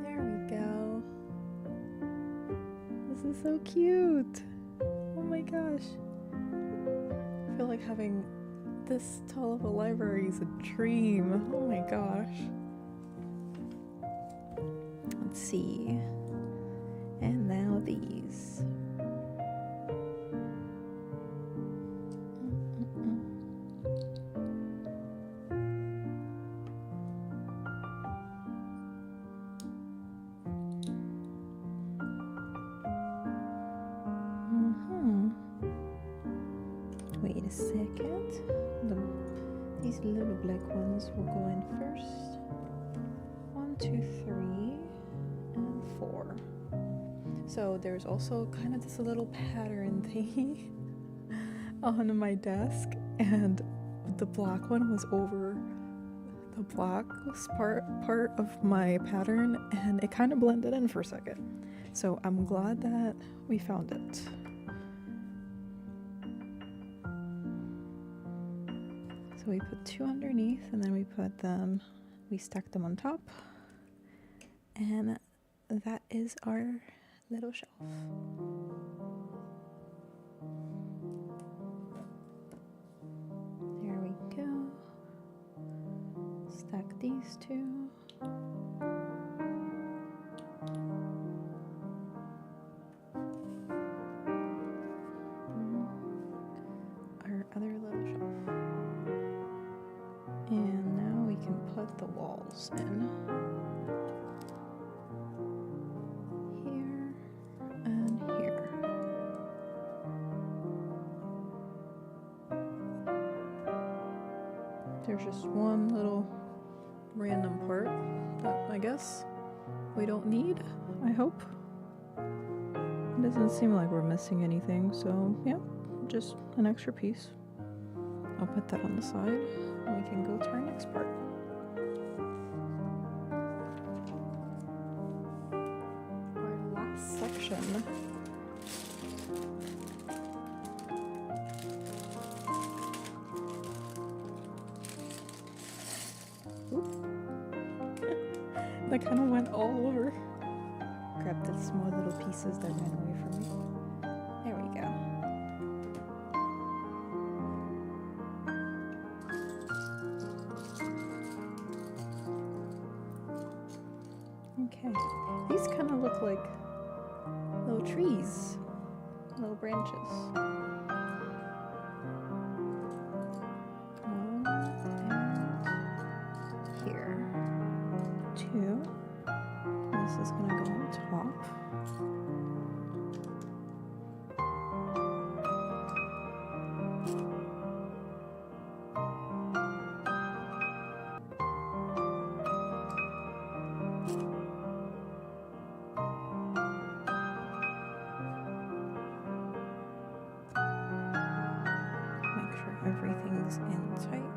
There we go. This is so cute. Oh my gosh. I feel like having this tall of a library is a dream. Oh my gosh. Let's see. And now these. Wait a second. These little black ones will go in first. 1, 2, 3, and 4. So there's also kind of this little pattern thingy on my desk, and the black one was over the black part of my pattern, and it kind of blended in for a second. So I'm glad that we found it. So we put 2 underneath, and then we stacked them on top, and that is our little shelf. There we go. Stack these 2. Our other little shelf. And now we can put the walls in. Here and here. There's just one little random part that I guess we don't need, I hope. It doesn't seem like we're missing anything, so yeah, just an extra piece. I'll put that on the side, and we can go to our next part. Our last section. That kind of went all over. Grab the small little pieces that ran away from me. There we go. Okay. These kind of look like little trees, little branches. This is going to go on top. Make sure everything's in tight.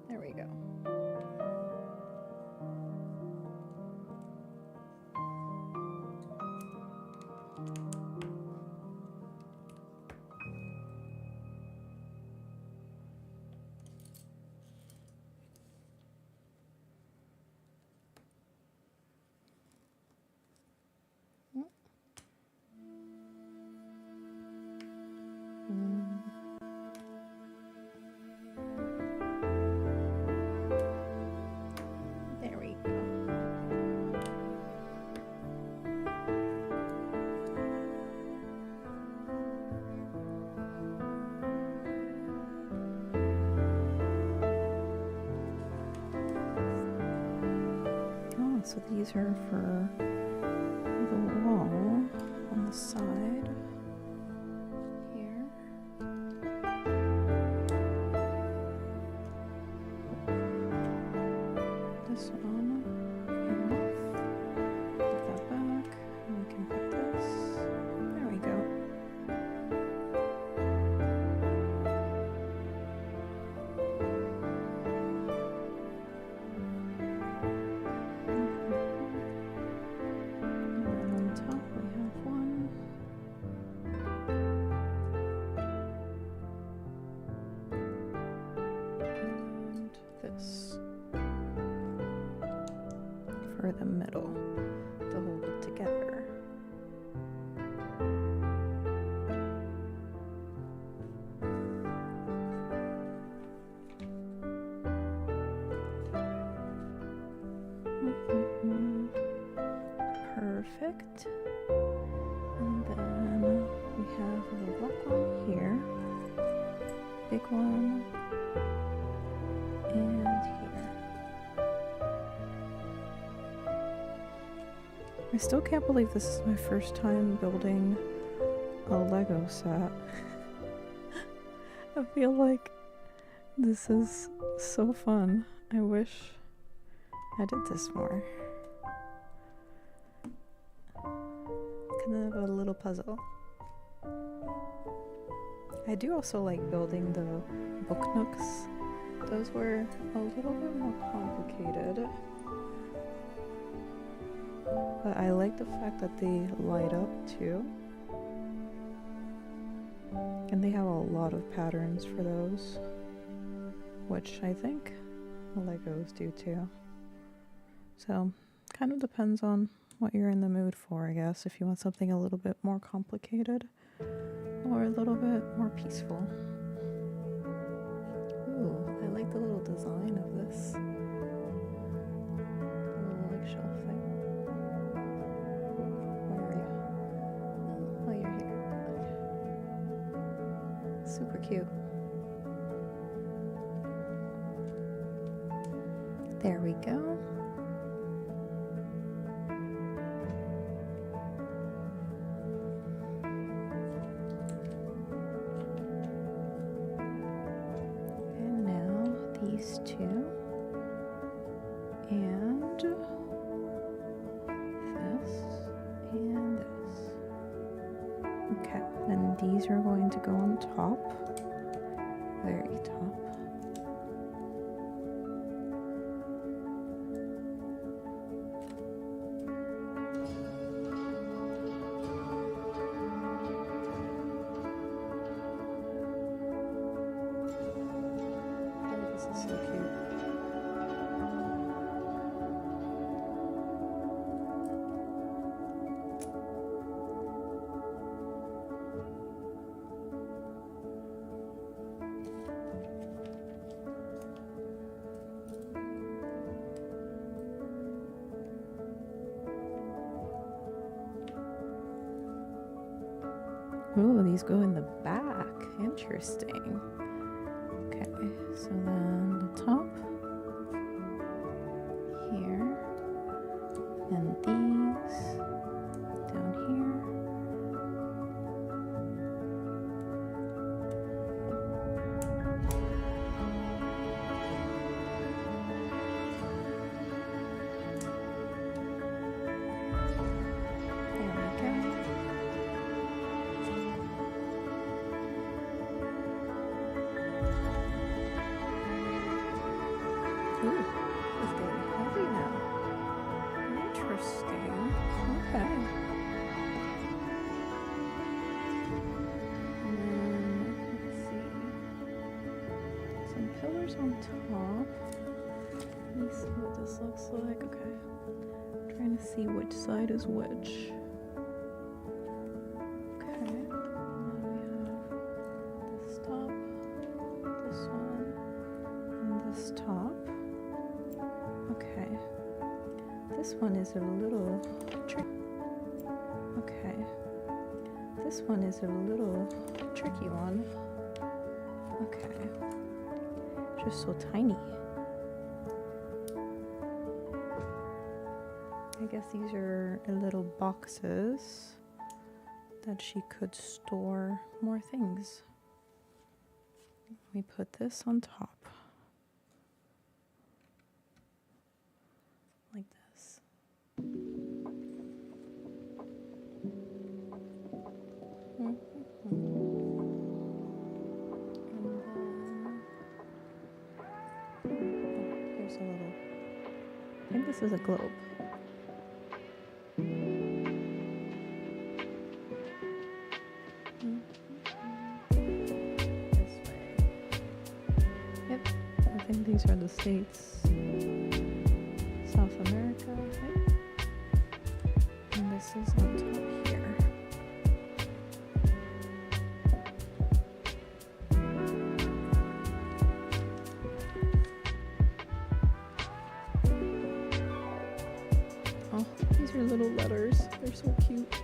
There we go. Oh, so these are for the wall on the side. This one off, put that back, and we can put this, there we go. And then on top we have one. And this. For the middle to hold it together. Perfect. And then we have a little black one here, big one, and here. I still can't believe this is my first time building a Lego set. I feel like this is so fun. I wish I did this more. Kind of a little puzzle. I do also like building the book nooks. Those were a little bit more complicated. But I like the fact that they light up too. And they have a lot of patterns for those, which I think the Legos do too. So, kind of depends on what you're in the mood for, I guess. If you want something a little bit more complicated or a little bit more peaceful. Ooh, I like the little design of this. The little like shelf thing. Where are you? Oh, you're here. Okay. Super cute. There we go. And now these two. And this and this. Okay, and these are going to go on top. Very top. So cute. Ooh, these go in the back. Interesting. Okay, so then the top here, and these down here. There we go. Ooh, it's getting heavy now. Interesting. Okay. And then, let's see. Some pillars on top. Let me see what this looks like. Okay. I'm trying to see which side is which. Okay. And then we have this top, this one, and this top. Okay, this one is a little tricky. Okay, this one is a little tricky one. Okay, just so tiny. I guess these are little boxes that she could store more things. We put this on top. Like this. And then here's a little. I think this is a globe. This way. Yep, I think these are the states. South America, right? And this is on top here. Oh, these Your little letters. They're so cute.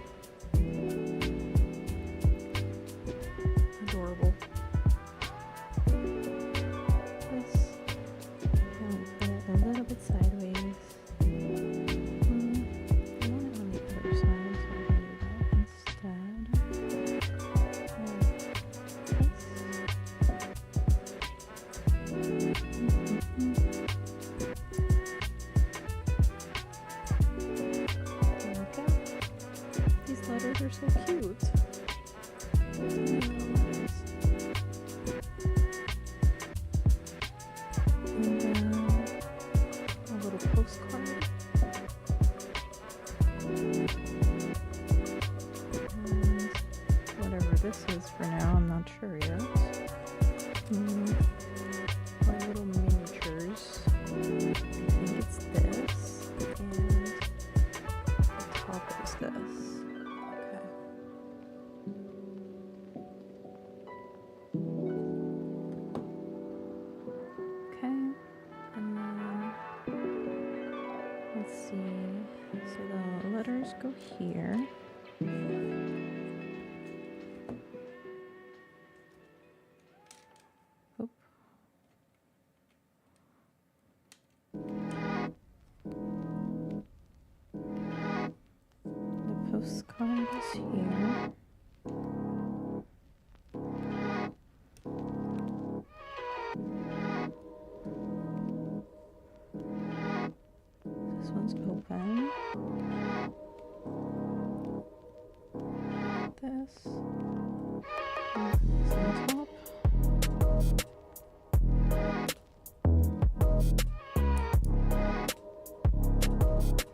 Adorable. This. I'll put it a little bit sideways. I want it on the other side, so I'll do that instead. There we go. These letters are so cute. Those tiny little letters. And then a little postcard. And whatever this is for now, I'm not sure yet. My little miniatures. I think it's this. And the top is this. Okay. And then let's see. So the letters go here. Oop. The postcard is here. This one's open. This. And this on top.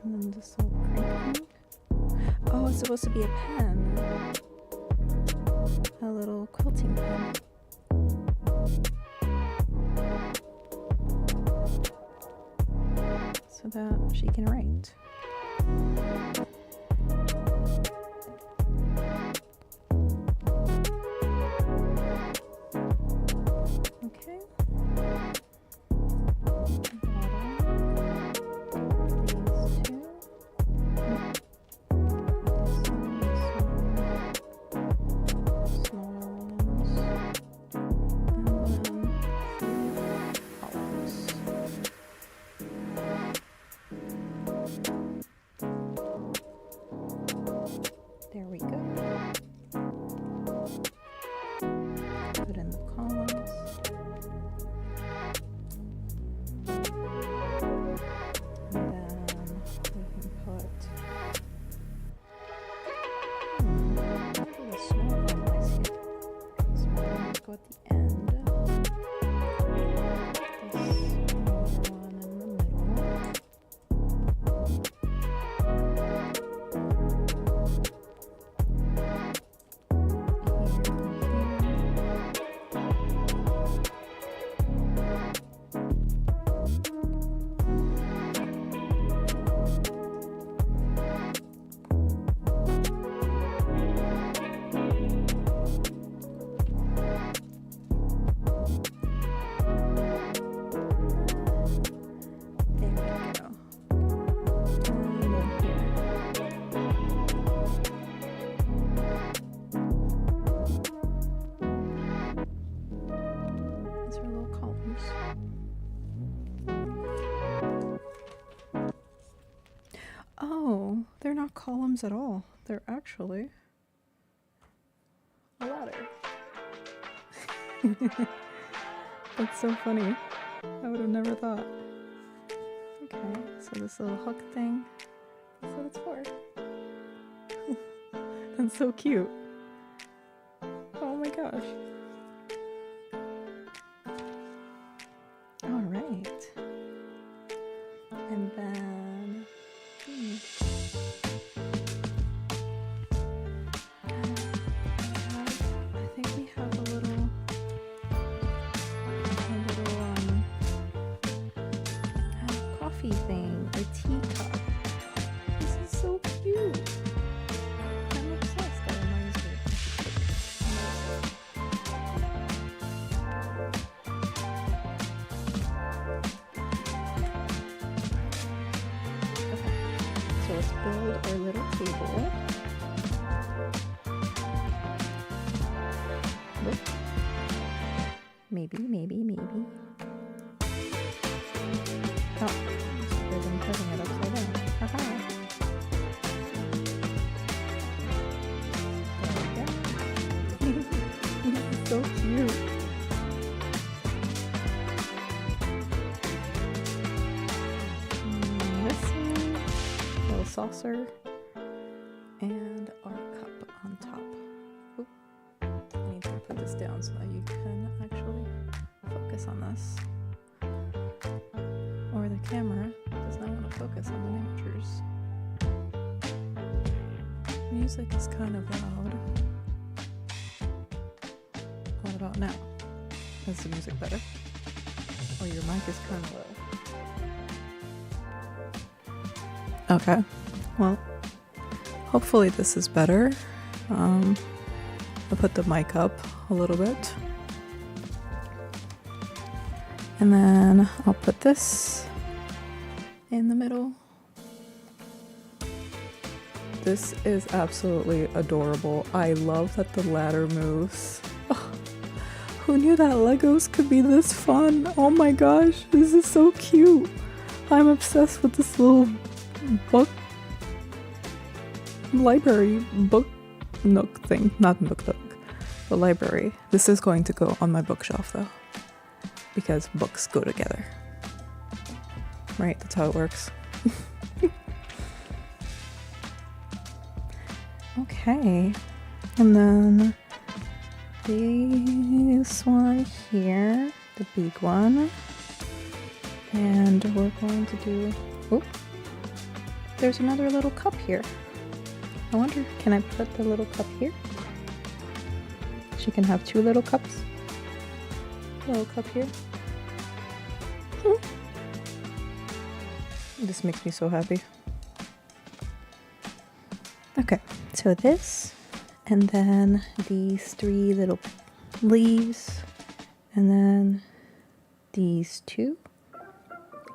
And then this little crank thing. Oh, it's supposed to be a pen. A little quilting pen. So that she can write. Okay. These two. Smaller ones. And then columns. There we go. Put in the columns. And then we can put where do the small ones here? The small ones go at the end. This smaller one in the middle. There we go. And in here. These are little columns. Oh, they're not columns at all. They're actually a ladder. That's so funny. I would have never thought. Okay, so this little hook thing, that's what it's for. That's so cute. Oh my gosh. All right. And then, I think we have a little coffee thing, a teacup. This is so cute. I'm obsessed. That reminds me. Okay, so let's build our little table. Whoop. Maybe. Oh, better than putting it upside down. Haha. There we go. This is so cute. This one, little saucer, and our cup on top. Oop. I need to put this down so that you can actually focus on this. Or the camera does not want to focus on the miniatures. Music is kind of loud. What about now? Is the music better? Or your mic is kind of low? Okay, well, hopefully this is better. I'll put the mic up a little bit. And then I'll put this in the middle. This is absolutely adorable. I love that the ladder moves. Oh, who knew that Legos could be this fun? Oh my gosh, this is so cute. I'm obsessed with this little book library book nook thing. Not book nook, the library. This is going to go on my bookshelf though, because books go together. Right, that's how it works. Okay, and then this one here, the big one, and we're going to do, oh, there's another little cup here. I wonder, can I put the little cup here? She can have two little cups. Little cup here. This makes me so happy. Okay, so this, and then these three little leaves, and then these two.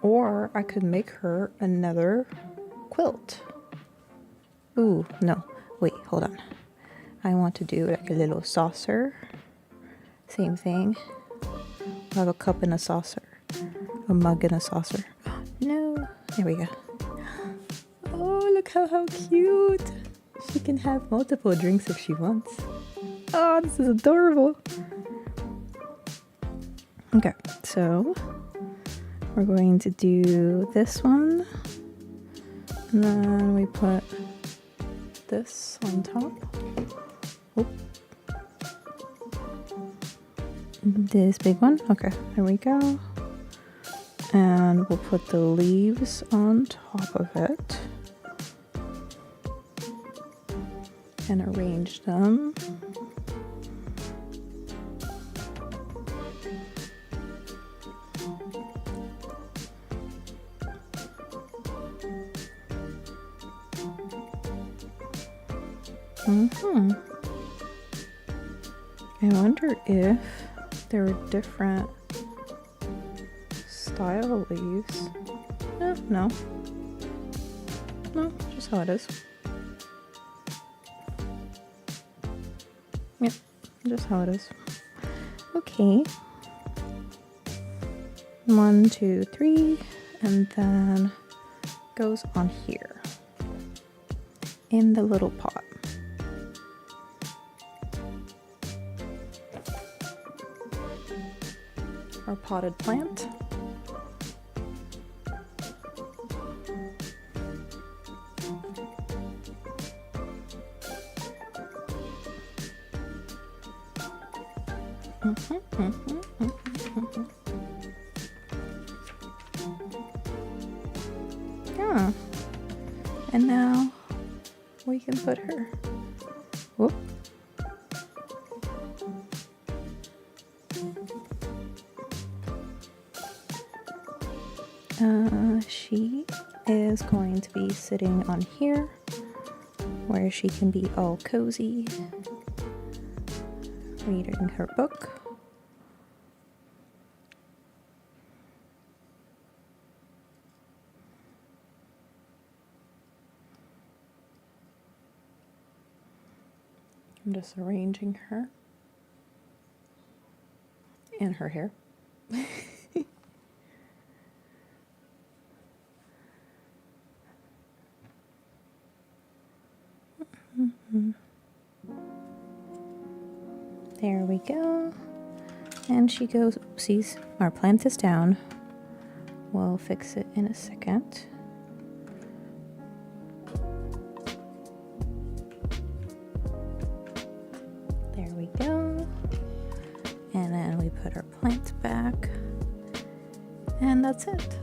Or I could make her another quilt. Ooh, no, wait, hold on. I want to do like a little saucer. Same thing. I have a cup and a saucer. A mug and a saucer. No, there we go. Oh, look how cute. She can have multiple drinks if she wants. Oh, this is adorable. Okay, so we're going to do this one. And then we put this on top. Oop. This big one. Okay, there we go. And we'll put the leaves on top of it and arrange them. I wonder if there are different style leaves. No, just how it is. Yep, just how it is. Okay. 1, 2, 3, and then goes on here in the little pot. Our potted plant. Yeah. And now we can put her. Whoop. She is going to be sitting on here where she can be all cozy, reading her book. I'm just arranging her and her hair. There we go. And she goes, oopsies, our plant is down. We'll fix it in a second. There we go. And then we put our plant back. And that's it.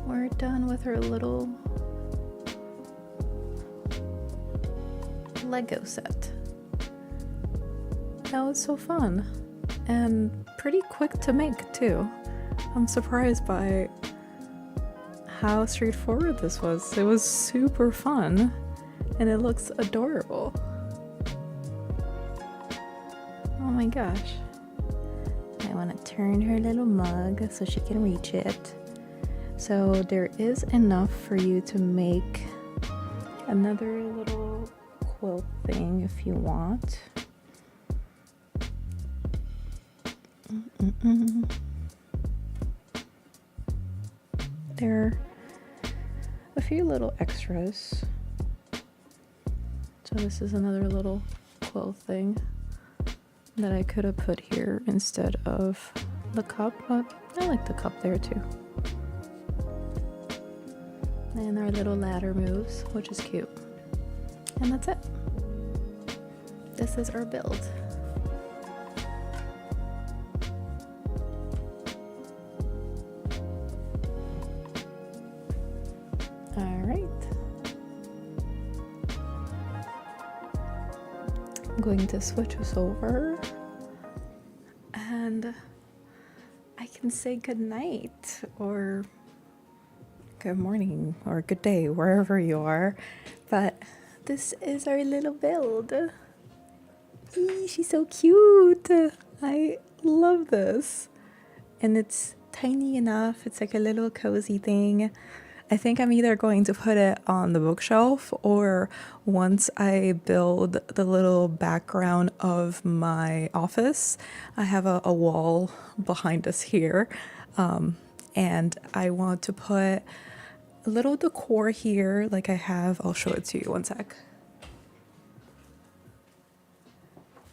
We're done with her little Lego set. That was so fun and pretty quick to make too. I'm surprised by how straightforward this was. It was super fun and it looks adorable. Oh my gosh. I want to turn her little mug so she can reach it. So there is enough for you to make another little quilt thing if you want. There are a few little extras. So this is another little quilt thing that I could have put here instead of the cup, but I like the cup there too. And our little ladder moves, which is cute. And that's it. This is our build. I'm going to switch us over and I can say good night or good morning or good day wherever you are, but this is our little build. Eee, she's so cute. I love this, and it's tiny enough. It's like a little cozy thing. I think I'm either going to put it on the bookshelf, or once I build the little background of my office, I have a wall behind us here, and I want to put a little decor here like I have. I'll show it to you one sec.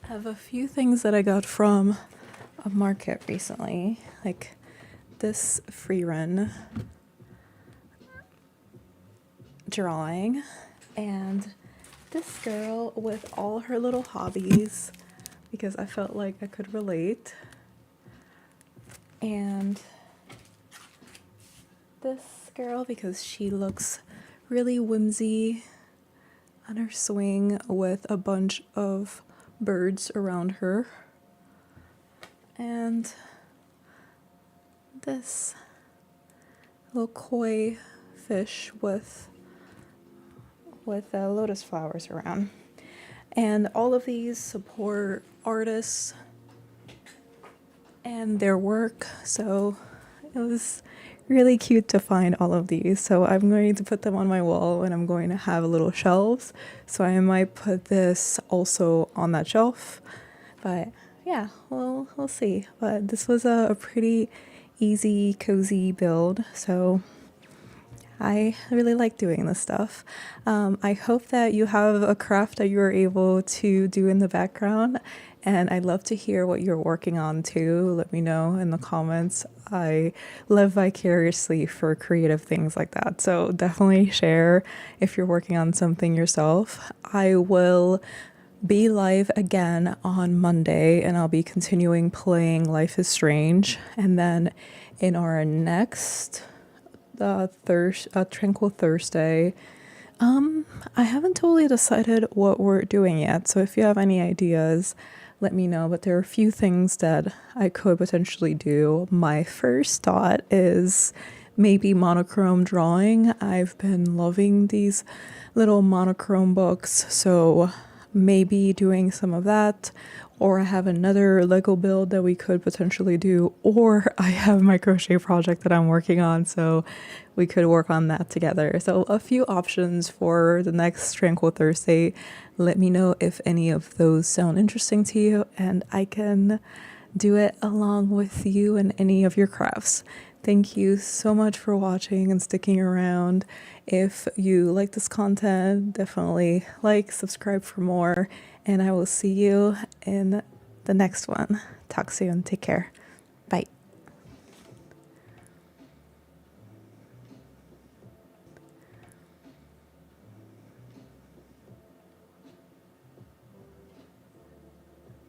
I have a few things that I got from a market recently, like this free run drawing, and this girl with all her little hobbies, because I felt like I could relate, and this girl because she looks really whimsy on her swing with a bunch of birds around her, and this little koi fish with lotus flowers around. And all of these support artists and their work, so it was really cute to find all of these. So I'm going to put them on my wall, and I'm going to have little shelves, so I might put this also on that shelf, but yeah, we'll see. But this was a pretty easy, cozy build, so I really like doing this stuff. I hope that you have a craft that you're able to do in the background, and I'd love to hear what you're working on too. Let me know in the comments. I live vicariously for creative things like that, so definitely share if you're working on something yourself. I will be live again on Monday, and I'll be continuing playing Life is Strange, and then in our next Tranquil Thursday, I haven't totally decided what we're doing yet, so if you have any ideas, let me know. But there are a few things that I could potentially do. My first thought is maybe monochrome drawing. I've been loving these little monochrome books, so maybe doing some of that, or I have another Lego build that we could potentially do, or I have my crochet project that I'm working on, so we could work on that together. So a few options for the next Tranquil Thursday. Let me know if any of those sound interesting to you, and I can do it along with you and any of your crafts. Thank you so much for watching and sticking around. If you like this content, definitely like, subscribe for more, and I will see you in the next one. Talk soon. Take care.